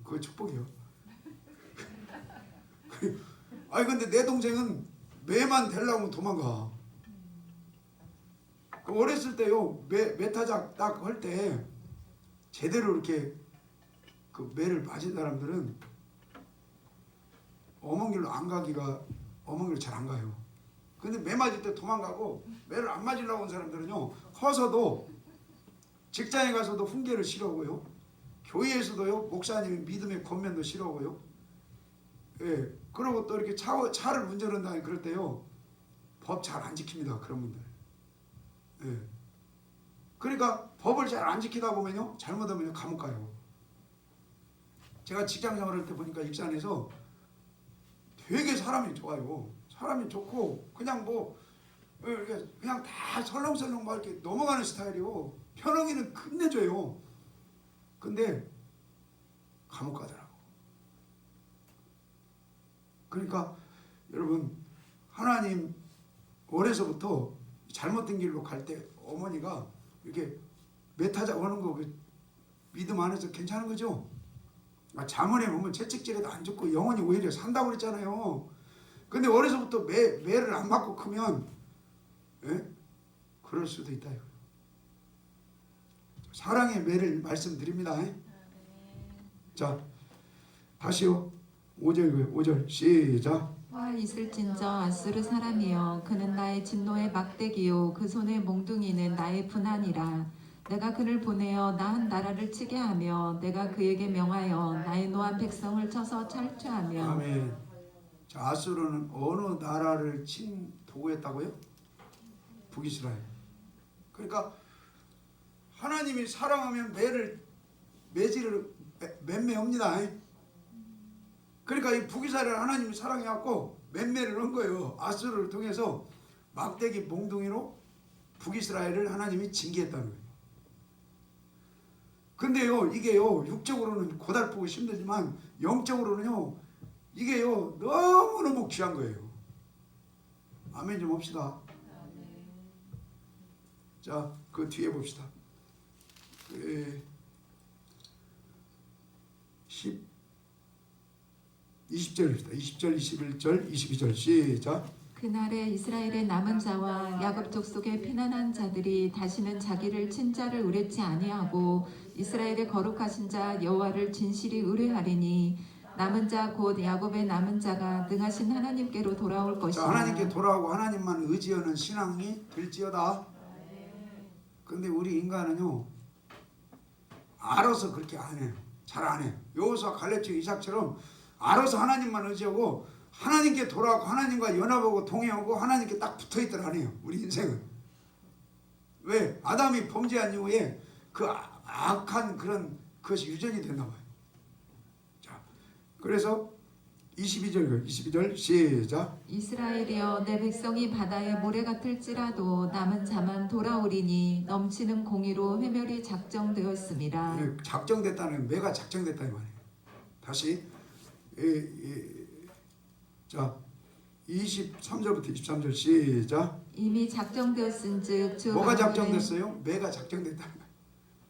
그거 축복이요. 아니 근데 내 동생은 매만 되려고 도망가. 그 어렸을 때요 메타작 딱 할 때 제대로 이렇게 그 매를 맞은 사람들은 어먼 길로 안 가기가 어먼 길로 잘 안 가요. 근데 매 맞을 때 도망가고 매를 안 맞으려고 온 사람들은요 커서도 직장에 가서도 훈계를 싫어하고요, 교회에서도요 목사님이 믿음의 권면도 싫어하고요, 예, 그리고 또 이렇게 차를 운전한다 그럴 때요 법 잘 안 지킵니다. 그런 분들. 예. 그러니까 법을 잘 안 지키다 보면요 잘못하면 감옥 가요. 제가 직장 생활할 때 보니까 익산에서 되게 사람이 좋아요. 사람이 좋고 그냥 뭐 이렇게 그냥 다 설렁설렁 막 이렇게 넘어가는 스타일이고 편하기는 끝내줘요. 근데 감옥 가더라고. 그러니까 여러분 하나님 어려서부터 잘못된 길로 갈 때 어머니가 이렇게 메타자 오는 거 믿음 안에서 괜찮은 거죠? 자문에 보면 채찍질해도 안 죽고 영원히 오히려 산다고 그랬잖아요. 근데 어려서부터 매를 안 맞고 크면 예? 그럴 수도 있다. 사랑의 매를 말씀드립니다. 자 다시요. 5절 시작. 화 있을진저 아수르 사람이여 그는 나의 진노의 막대기요 그 손의 몽둥이는 나의 분한이라. 내가 그를 보내어 나 한 나라를 치게 하며 내가 그에게 명하여 나의 노한 백성을 쳐서 탈취하며. 아멘. 자, 아수르는 어느 나라를 친 도구였다고요? 북이스라엘. 그러니까 하나님이 사랑하면 매질을 맴매합니다. 그러니까 이 북이스라엘 하나님이 사랑해갖고 맴매를 한 거예요. 아수르를 통해서 막대기 몽둥이로 북이스라엘을 하나님이 징계했다는 거예요. 근데요 이게요 육적으로는 고달프고 힘들지만 영적으로는요 이게요 너무너무 귀한 거예요. 아멘 좀 합시다. 자, 그 뒤에 봅시다. 20절입니다. 20절, 21절, 22절 시작. 그날에 이스라엘의 남은 자와 야곱 족속의 피난한 자들이 다시는 자기를 친 자를 의뢰치 아니하고 이스라엘의 거룩하신 자 여호와를 진실이 의뢰하리니 남은 자 곧 야곱의 남은 자가 능하신 하나님께로 돌아올 것이다. 하나님께 돌아오고 하나님만 의지하는 신앙이 될지어다. 근데 우리 인간은요 알아서 그렇게 안 해요. 잘 안 해요. 여호수아 갈렙 이삭처럼 알아서 하나님만 의지하고 하나님께 돌아가고 하나님과 연합하고 동행하고 하나님께 딱 붙어있더라 안 해요. 우리 인생은. 왜? 아담이 범죄한 이후에 그 악한 그런 것이 유전이 됐나 봐요. 자, 그래서 22절 시작. 이스라엘이여 내 백성이 바다의 모래 같을지라도 남은 자만 돌아오리니 넘치는 공의로 회멸이 작정되었습니다. 작정됐다는 매가 작정됐다 이 말이에요. 다시 자 23절부터 23절 시작. 이미 작정되었은즉 주 뭐가 만군의- 작정됐어요? 매가 작정됐다.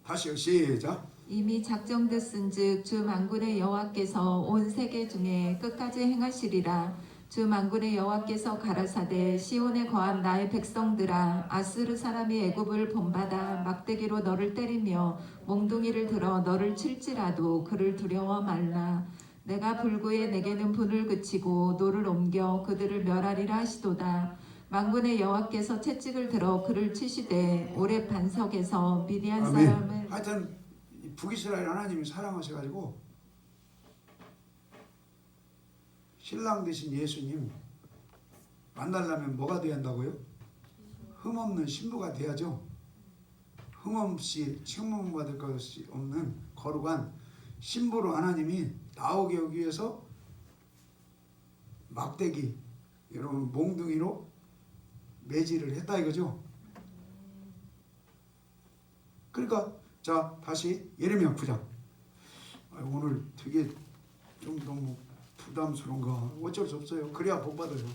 다시요 시작. 이미 작정됐은즉 주 만군의 여호와께서 온 세계 중에 끝까지 행하시리라. 주 만군의 여호와께서 가라사대 시온에 거한 나의 백성들아 아수르 사람이 애굽을 본받아 막대기로 너를 때리며 몽둥이를 들어 너를 칠지라도 그를 두려워 말라. 내가 불구에 내게는 분을 그치고 노를 옮겨 그들을 멸하리라 하시도다. 만군의 여호와께서 채찍을 들어 그를 치시되 오래 반석에서 미디안 아멘. 사람을 하여튼 북이스라엘 하나님이 사랑하셔가지고 신랑 되신 예수님 만나려면 뭐가 돼야 한다고요? 흠없는 신부가 돼야죠. 흠없이 책망받을 것이 없는 거룩한 신부로 하나님이 나오게 하기 위해서 막대기 여러분 몽둥이로 매질을 했다 이거죠. 그러니까 자 다시 예레미야 9장. 오늘 되게 좀 너무 부담스러운가 어쩔 수 없어요. 그래야 복 받아요.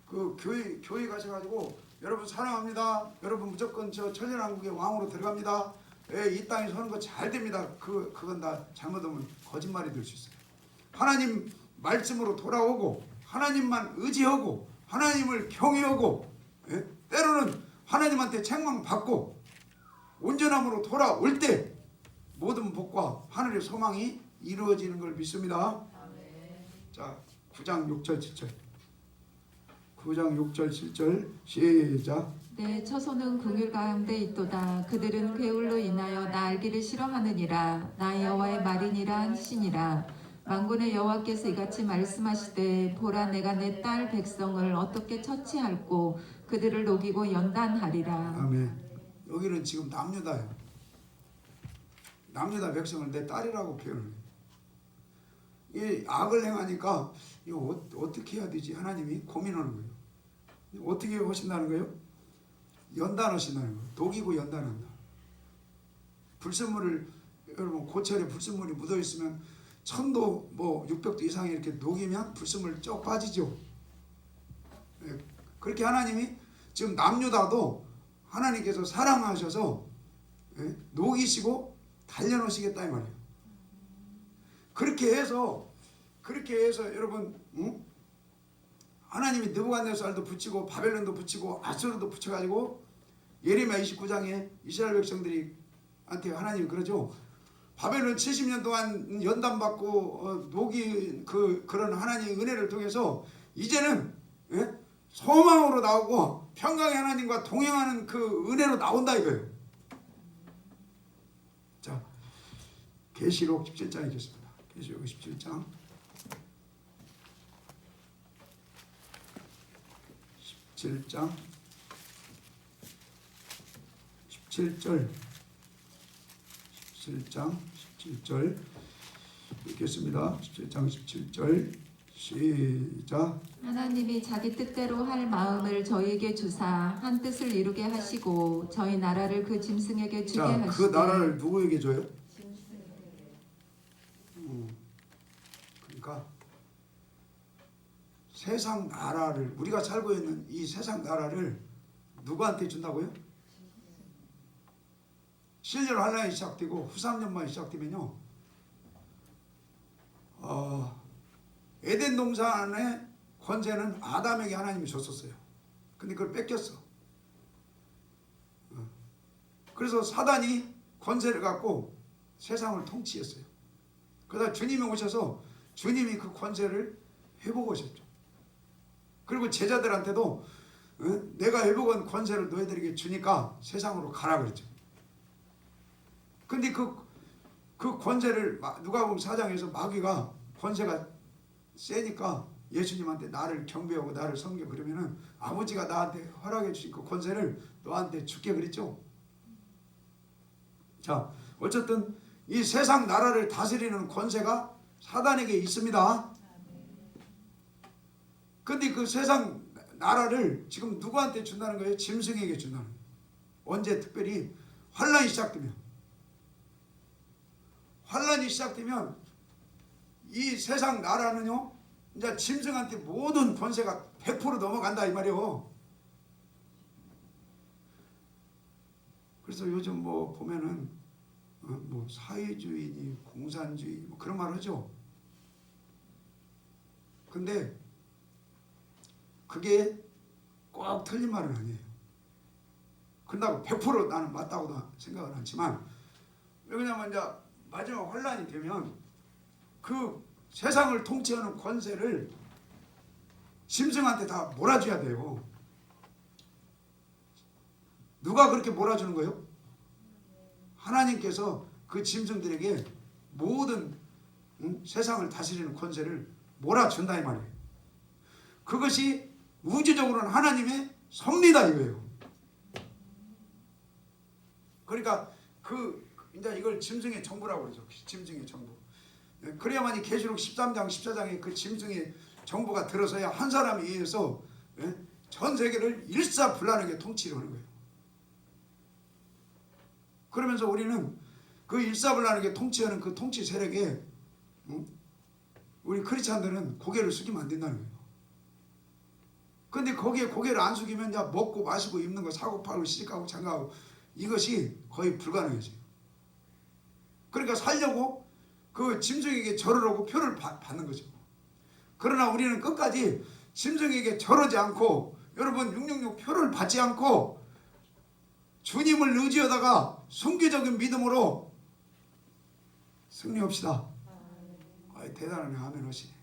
그 교회 가셔가지고 여러분 사랑합니다. 여러분 무조건 저 천연왕국의 왕으로 들어갑니다. 예, 이 땅에 서는 거 잘 됩니다. 그건 다 잘못하면 거짓말이 될 수 있어요. 하나님 말씀으로 돌아오고 하나님만 의지하고 하나님을 경외하고 예? 때로는 하나님한테 책망받고 온전함으로 돌아올 때 모든 복과 하늘의 소망이 이루어지는 걸 믿습니다. 자 9장 6절 7절 9장 6절 7절 시작. 내 처소는 궁율 가운데 있도다. 그들은 괴울로 인하여 나 알기를 싫어하느니라. 나 여호와의 말이니라 하시니라. 만군의 여호와께서 이같이 말씀하시되 보라 내가 내 딸 백성을 어떻게 처치할꼬 그들을 녹이고 연단하리라. 아멘. 여기는 지금 남유다예요. 남유다 백성을 내 딸이라고 표현을 해요. 이 악을 행하니까 이거 어떻게 해야 되지? 하나님이 고민하는 거예요. 어떻게 하신다는 거예요? 연단하신다는 거예요. 독이고 연단한다. 불순물을 여러분 고철에 불순물이 묻어 있으면 1000도 뭐 600도 이상이 이렇게 녹이면 불순물 쭉 빠지죠. 예, 그렇게 하나님이 지금 남유다도 하나님께서 사랑하셔서 녹이시고 단련하시겠다 이 말이에요. 그렇게 해서 여러분 하나님이 느부갓네살도 붙이고 바벨론도 붙이고 아수르도 붙여가지고 예레미야 29장에 이스라엘 백성들이 한테 하나님이 그러죠. 바벨론 70년 동안 연단받고 녹이 그런 하나님의 은혜를 통해서 이제는 소망으로 나오고 평강의 하나님과 동행하는 그 은혜로 나온다 이거예요. 자, 계시록 17장 읽겠습니다. 계시록 17장 17장 17절 17장 17절 읽겠습니다. 17장 17절 시작. 하나님이 자기 뜻대로 할 마음을 저희에게 주사 한 뜻을 이루게 하시고 저희 나라를 그 짐승에게 주게 자, 하시되 그 나라를 누구에게 줘요? 그러니까 세상 나라를 우리가 살고 있는 이 세상 나라를 누구한테 준다고요? 실제로 환란이 시작되고 후 3년만 시작되면요 에덴 동산의 권세는 아담에게 하나님이 줬었어요. 근데 그걸 뺏겼어. 그래서 사단이 권세를 갖고 세상을 통치했어요. 그러다 주님이 오셔서 주님이 그 권세를 회복하셨죠. 그리고 제자들한테도 내가 회복한 권세를 너희들에게 주니까 세상으로 가라 그랬죠. 근데 그 권세를 누가복음 4장에서 마귀가 권세가 세니까 예수님한테 나를 경배하고 나를 섬겨 그러면은 아버지가 나한테 허락해 주신 그 권세를 너한테 줄게 그랬죠. 자, 어쨌든 이 세상 나라를 다스리는 권세가 사단에게 있습니다. 근데 그 세상 나라를 지금 누구한테 준다는 거예요? 짐승에게 준다는 거예요. 언제? 특별히 환란이 시작되면 이 세상 나라는요 이제 짐승한테 모든 권세가 100% 넘어간다 이 말이에요. 그래서 요즘 뭐 보면은 뭐 사회주의니 공산주의 뭐 그런 말 하죠. 근데 그게 꼭 틀린 말은 아니에요. 그런다고 100% 나는 맞다고 생각은 않지만 왜냐면 이제 마지막 환란이 되면 그 세상을 통치하는 권세를 짐승한테 다 몰아줘야 돼요. 누가 그렇게 몰아주는 거예요? 하나님께서 그 짐승들에게 모든 세상을 다스리는 권세를 몰아준다 이 말이에요. 그것이 우주적으로는 하나님의 섭리다 이거예요. 그러니까 이제 이걸 짐승의 정부라고 그러죠. 짐승의 정부. 그래야만이 계시록 13장 14장에 그 짐승의 정부가 들어서야 한 사람에 의해서 전 세계를 일사불란하게 통치를 하는 거예요. 그러면서 우리는 그 일사불란하게 통치하는 그 통치 세력에 우리 크리스찬들은 고개를 숙이면 안 된다는 거예요. 근데 거기에 고개를 안 숙이면 이제 먹고 마시고 입는 거 사고 팔고 시집가고 장가고 이것이 거의 불가능해져요. 그러니까 살려고 그 짐승에게 절으라고 표를 받는 거죠. 그러나 우리는 끝까지 짐승에게 절하지 않고 여러분 666 표를 받지 않고 주님을 의지하다가 순교적인 믿음으로 승리합시다. 대단하네. 아멘 하시네.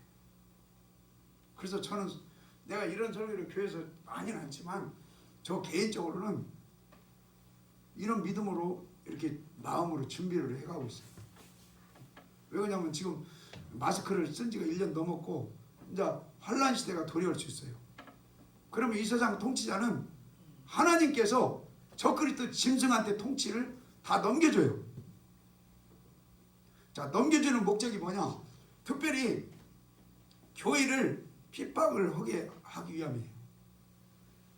그래서 저는 내가 이런 설교를 교회에서 많이는 않지만 저 개인적으로는 이런 믿음으로 이렇게 마음으로 준비를 해가고 있어요. 왜 그러냐면 지금 마스크를 쓴 지가 1년 넘었고 이제 환란 시대가 도래할 수 있어요. 그러면 이 세상 통치자는 하나님께서 적그리스도 짐승한테 통치를 다 넘겨줘요. 자, 넘겨주는 목적이 뭐냐? 특별히 교회를 핍박을 하기 위함이에요.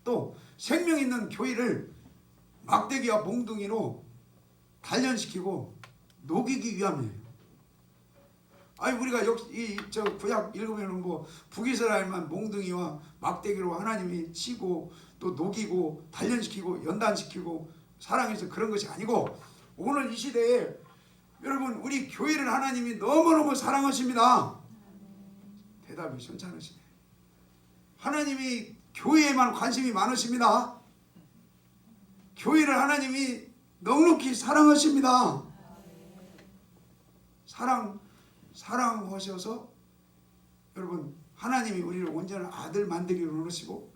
또 생명 있는 교회를 막대기와 몽둥이로 단련시키고 녹이기 위함이에요. 아니 우리가 역시 저 구약 읽으면은 뭐 북이스라엘만 몽둥이와 막대기로 하나님이 치고 또 녹이고 단련시키고 연단시키고 사랑해서 그런 것이 아니고 오늘 이 시대에 여러분 우리 교회를 하나님이 너무너무 사랑하십니다. 대답이 현찮으시네. 하나님이 교회에만 관심이 많으십니다. 교회를 하나님이 넉넉히 사랑하십니다. 사랑하셔서 여러분 하나님이 우리를 온전한 아들 만들기를 원하시고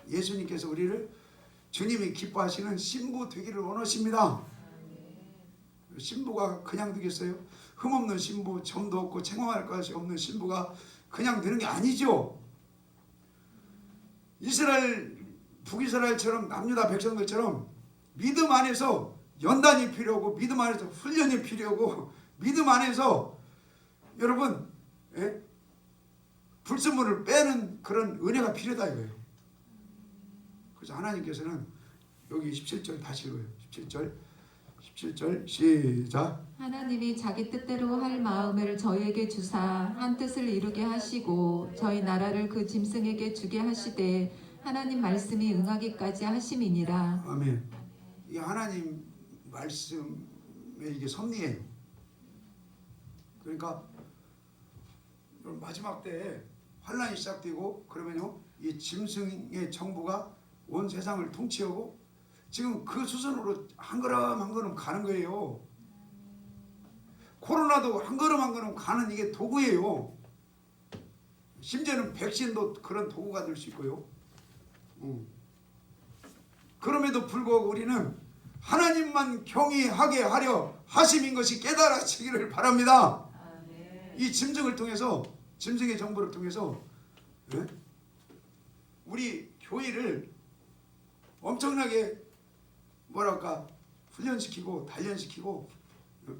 예수님께서 우리를 주님이 기뻐하시는 신부 되기를 원하십니다. 신부가 그냥 되겠어요? 흠없는 신부, 점도 없고 책망할 것이 없는 신부가 그냥 되는 게 아니죠. 북이스라엘처럼 남유다 백성들처럼 믿음 안에서 연단이 필요하고 믿음 안에서 훈련이 필요하고 믿음 안에서 여러분 불순물을 빼는 그런 은혜가 필요하다 이거예요. 그래서 하나님께서는 여기 17절 다시 읽어요. 17절 시작. 하나님이 자기 뜻대로 할 마음을 저희에게 주사 한 뜻을 이루게 하시고 저희 나라를 그 짐승에게 주게 하시되 하나님 말씀이 응하기까지 하심이니라. 아멘. 이 하나님 말씀의 이게 섭리예요. 그러니까 마지막 때에 환란이 시작되고 그러면요 이 짐승의 정부가 온 세상을 통치하고 지금 그 수순으로 한 걸음 한 걸음 가는 거예요. 코로나도 한 걸음 한 걸음 가는 이게 도구예요. 심지어는 백신도 그런 도구가 될 수 있고요. 그럼에도 불구하고 우리는 하나님만 경외하게 하려 하심인 것이 깨달아지기를 바랍니다. 이 짐승을 통해서 짐승의 정보를 통해서 우리 교회를 엄청나게 뭐랄까 훈련시키고 단련시키고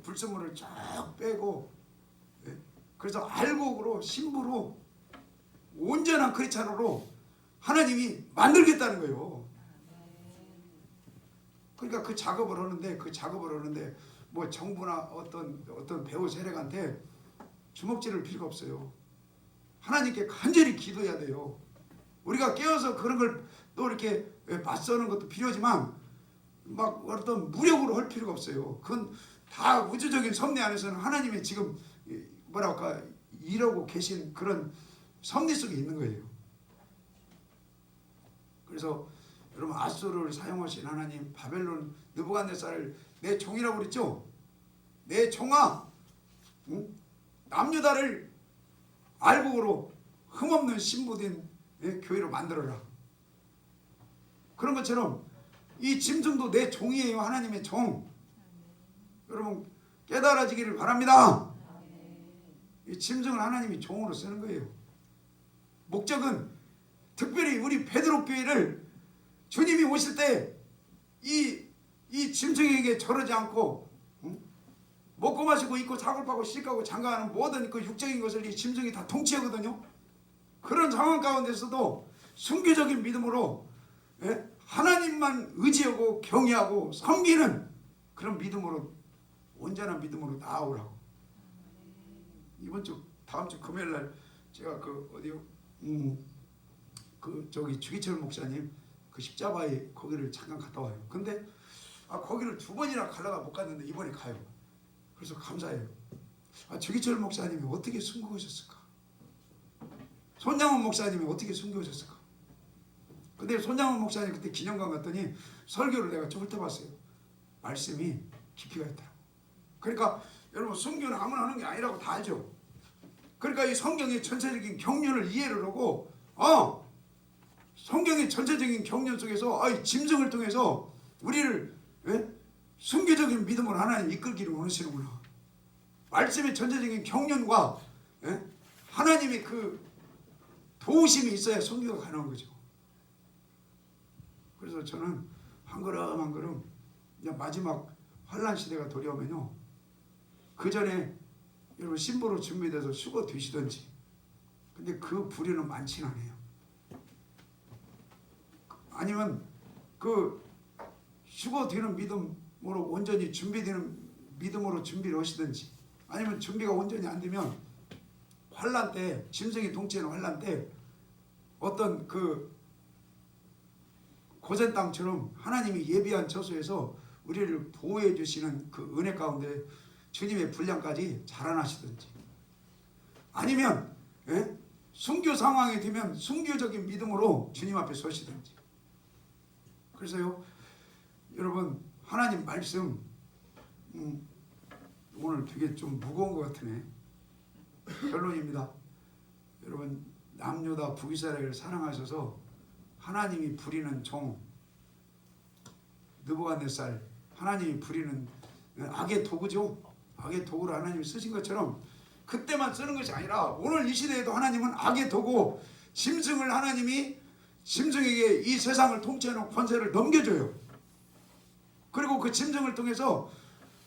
불순물을 쫙 빼고 그래서 알곡으로 신부로 온전한 크리스찬으로 하나님이 만들겠다는 거예요. 그러니까 그 작업을 하는데 뭐 정부나 어떤 배우 세력한테 주먹질을 필요가 없어요. 하나님께 간절히 기도해야 돼요. 우리가 깨어서 그런 걸 또 이렇게 맞서는 것도 필요하지만 막 어떤 무력으로 할 필요가 없어요. 그건 다 우주적인 섭리 안에서는 하나님이 지금 뭐랄까 일하고 계신 그런 섭리 속에 있는 거예요. 그래서 여러분 아수르를 사용하신 하나님 바벨론 느부갓네살을 내 종이라고 그랬죠. 내 종아, 남유다를 알곡으로 흠없는 신부된 교회로 만들어라. 그런 것처럼 이 짐승도 내 종이에요. 하나님의 종. 여러분 깨달아지기를 바랍니다. 이 짐승을 하나님이 종으로 쓰는 거예요. 목적은 특별히 우리 베드로 교회를 주님이 오실 때 이 짐승에게 절하지 않고 먹고 마시고 입고 사골 파고 씻고 장가하는 모든 그 육적인 것을 이 짐승이 다 통치하거든요. 그런 상황 가운데서도 순교적인 믿음으로 하나님만 의지하고 경외하고 섬기는 그런 믿음으로 온전한 믿음으로 나아오라고. 다음 주 금요일 날 제가 그 어디요? 그 저기 주기철 목사님 그 십자가에 거기를 잠깐 갔다 와요. 근데 거기를 2번이나 가려다 못 갔는데 이번에 가요. 그래서 감사해요. 주기철 목사님이 어떻게 순교하셨을까? 손양원 목사님이 어떻게 순교하셨을까? 근데 손양원 목사님 그때 기념관 갔더니 설교를 내가 좀 훑어봤어요. 말씀이 깊이가 있더라고. 그러니까 여러분 순교는 아무나 하는 게 아니라고 다 알죠. 그러니까 이 성경의 전체적인 경륜을 이해를 하고 성경의 전체적인 경륜 속에서 짐승을 통해서 우리를 순교적인 믿음으로 하나님 이끌기를 원하시는구나. 말씀의 전체적인 경륜과 하나님의 그 도우심이 있어야 순교가 가능한 거죠. 그래서 저는 한 걸음 한 걸음 그냥 마지막 환란 시대가 도래오면요, 그 전에 여러분 신부로 준비돼서 수고 되시든지, 근데 그 부류는 많지는 않아요. 아니면 그 수고되는 믿음으로 온전히 준비되는 믿음으로 준비를 하시든지, 아니면 준비가 온전히 안 되면 환란 때, 짐승이 동치는 환란 때 어떤 그 고센 땅처럼 하나님이 예비한 처소에서 우리를 보호해 주시는 그 은혜 가운데 주님의 분량까지 자라나시든지, 아니면 순교 상황이 되면 순교적인 믿음으로 주님 앞에 서시든지. 그래서요, 여러분 하나님 말씀 오늘 되게 좀 무거운 것 같으네. 결론입니다. 여러분 남유다 북이스라엘을 사랑하셔서 하나님이 부리는 종 느부갓네살, 하나님이 부리는 악의 도구죠. 악의 도구로 하나님이 쓰신 것처럼 그때만 쓰는 것이 아니라 오늘 이 시대에도 하나님은 악의 도구 짐승을 하나님이 짐승에게 이 세상을 통치하는 권세를 넘겨줘요. 그리고 그 짐승을 통해서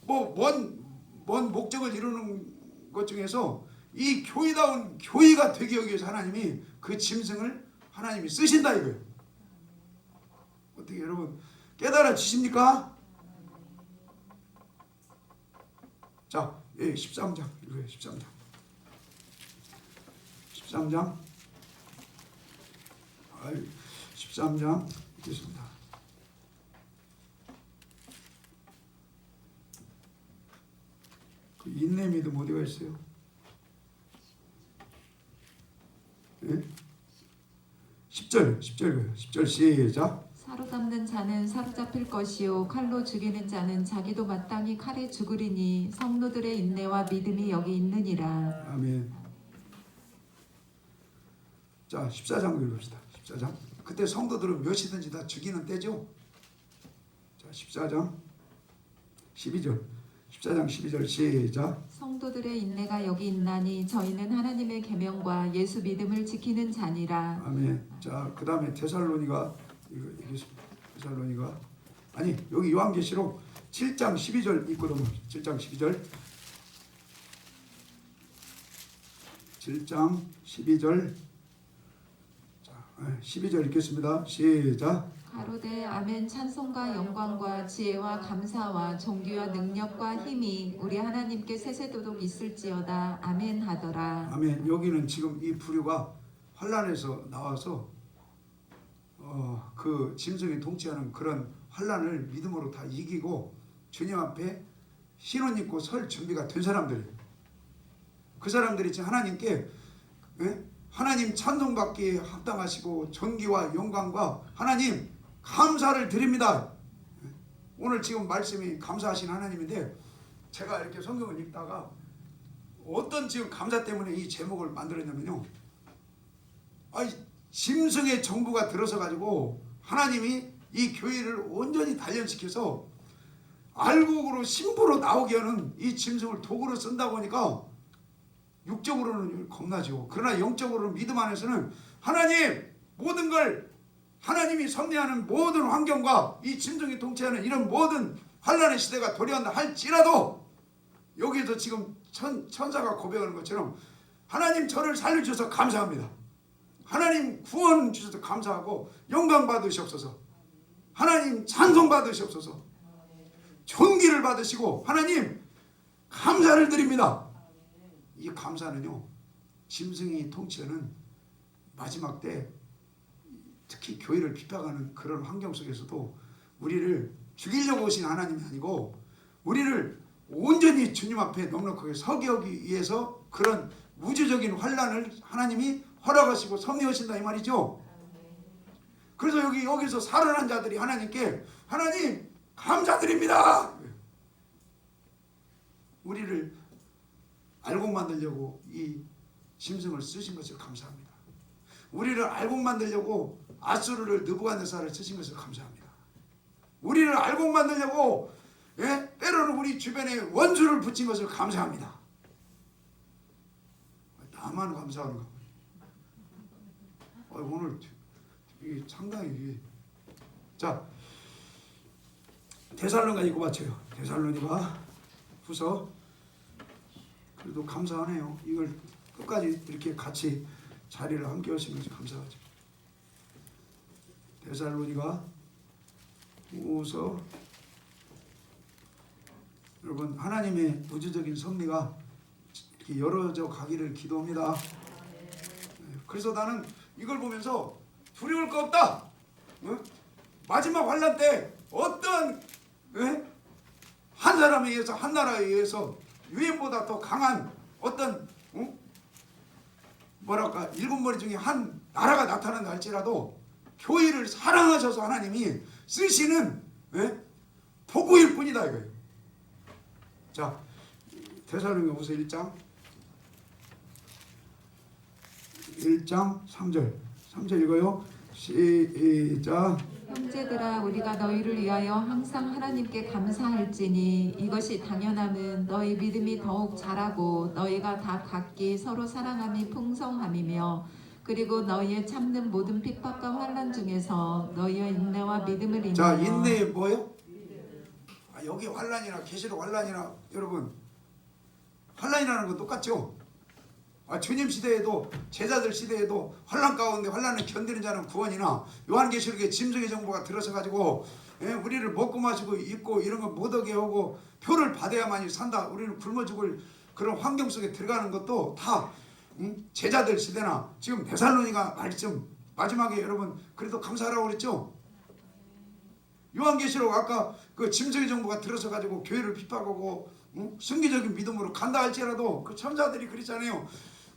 뭔 목적을 이루는 것 중에서 이 교회다운 교회가 되기 위해서 하나님이 그 짐승을 하나님이 쓰신다 이거예요. 어떻게 여러분 깨달아 주십니까? 자, 13장 이거예요. 13장 13장 읽겠습니다. 그 인내 믿음 어디가 있어요? 10절이에요. 10절 시작. 사로잡는 자는 사로잡힐 것이요 칼로 죽이는 자는 자기도 마땅히 칼에 죽으리니 성도들의 인내와 믿음이 여기 있느니라. 아멘. 자, 14장 읽읍시다. 14장. 그때 성도들은 몇이든지 다 죽이는 때죠. 자, 14장 12절. 14장 12절 시작. 성도들의 인내가 여기 있나니 저희는 하나님의 계명과 예수 믿음을 지키는 자니라. 아멘. 자, 그 다음에 데살로니가 읽겠습니다. 데살로니가 아니 여기 요한계시록 7장 12절 읽거든요. 7장 12절 7장 12절 자, 12절 읽겠습니다. 시작. 가로되 아멘. 찬송과 영광과 지혜와 감사와 존귀와 능력과 힘이 우리 하나님께 세세도록 있을지어다. 아멘 하더라. 아멘. 여기는 지금 이 부류가 환란에서 나와서 그 짐승이 통치하는 그런 환란을 믿음으로 다 이기고 주님 앞에 신혼 입고 설 준비가 된 사람들, 그 사람들이 지금 하나님께 하나님 찬송받기에 합당하시고 존귀와 영광과 하나님 감사를 드립니다. 오늘 지금 말씀이 감사하신 하나님인데, 제가 이렇게 성경을 읽다가 어떤 지금 감사 때문에 이 제목을 만들었냐면요, 짐승의 정부가 들어서 가지고 하나님이 이 교회를 온전히 단련시켜서 알곡으로 신부로 나오게 하는 이 짐승을 도구로 쓴다 보니까 육적으로는 겁나죠. 그러나 영적으로는 믿음 안에서는 하나님 모든 걸 하나님이 섭리하는 모든 환경과 이 짐승이 통치하는 이런 모든 환란의 시대가 도래한다 할지라도 여기에서 지금 천사가 고백하는 것처럼 하나님 저를 살려주셔서 감사합니다. 하나님 구원 주셔서 감사하고 영광 받으시옵소서. 하나님 찬송 받으시옵소서. 존귀를 받으시고 하나님 감사를 드립니다. 이 감사는요, 짐승이 통치하는 마지막 때 특히 교회를 비판하는 그런 환경 속에서도 우리를 죽이려고 오신 하나님이 아니고 우리를 온전히 주님 앞에 넉넉하게 서게 하기 위해서 그런 우주적인 환란을 하나님이 허락하시고 섭리하신다 이 말이죠. 그래서 여기서 살아난 자들이 하나님께 하나님 감사드립니다. 우리를 알곡 만들려고 이 짐승을 쓰신 것을 감사합니다. 우리를 알곡 만들려고 아수르를 느부갓네살을 쓰신 것을 감사합니다. 우리를 알곡 만들려고 때로는 우리 주변에 원수를 붙인 것을 감사합니다. 나만 감사하는가? 오늘 이게 상당히 이게 자 데살로니가 이거 맞춰요. 데살로니가 후서 그래도 감사하네요. 이걸 끝까지 이렇게 같이 자리를 함께 하신 것이 감사하죠. 데살로니가 후서 여러분 하나님의 우주적인 섭리가 이렇게 열어져 가기를 기도합니다. 그래서 나는 이걸 보면서 두려울 거 없다. 마지막 환란 때 어떤 한 사람에 의해서 한 나라에 의해서 유엔보다 더 강한 어떤 뭐랄까 일곱 머리 중에 한 나라가 나타난다 할지라도 교회를 사랑하셔서 하나님이 쓰시는 도구일 뿐이다 이거예요. 자 데살로니가후서 1장 3절 읽어요. 시작. 형제들아 우리가 너희를 위하여 항상 하나님께 감사할지니 이것이 당연함은 너희 믿음이 더욱 자라고 너희가 다 각기 서로 사랑함이 풍성함이며 그리고 너희의 참는 모든 핍박과 환난 중에서 너희의 인내와 믿음을 인하여 자 인내 뭐요? 여기 환난이나 계시록 환난이나 여러분 환난이라는 건 똑같죠? 주님 시대에도 제자들 시대에도 환난 가운데 환난을 견디는 자는 구원이나 요한계시록에 짐승의 정보가 들어서 가지고 우리를 먹고 마시고 입고 이런 거 못 하게 하고 표를 받아야만이 산다. 우리는 굶어 죽을 그런 환경 속에 들어가는 것도 다 제자들 시대나 지금 데살로니가 말씀 마지막에 여러분 그래도 감사하라고 그랬죠. 요한계시록 아까 그 짐승의 정보가 들어서 가지고 교회를 핍박하고 순기적인 믿음으로 간다 할지라도 그 천사들이 그랬잖아요.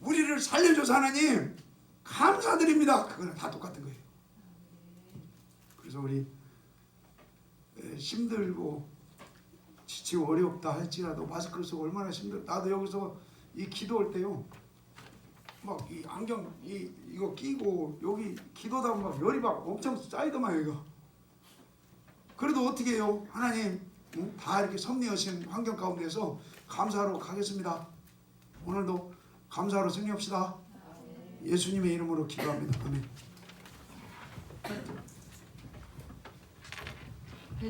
우리를 살려줘서 하나님 감사드립니다. 그거는 다 똑같은 거예요. 그래서 우리 힘들고 지치고 어렵다 할지라도 마스크를 쓰고 얼마나 힘들어. 나도 여기서 이 기도할 때요 막 이 안경 이거 끼고 여기 기도다 보면 막 열이 막 엄청 쌓이더만 이거. 그래도 어떻게 해요? 하나님 다 이렇게 섭리하신 환경 가운데서 감사하러 가겠습니다. 오늘도 감사하러 승리합시다. 예수님의 이름으로 기도합니다. 아멘.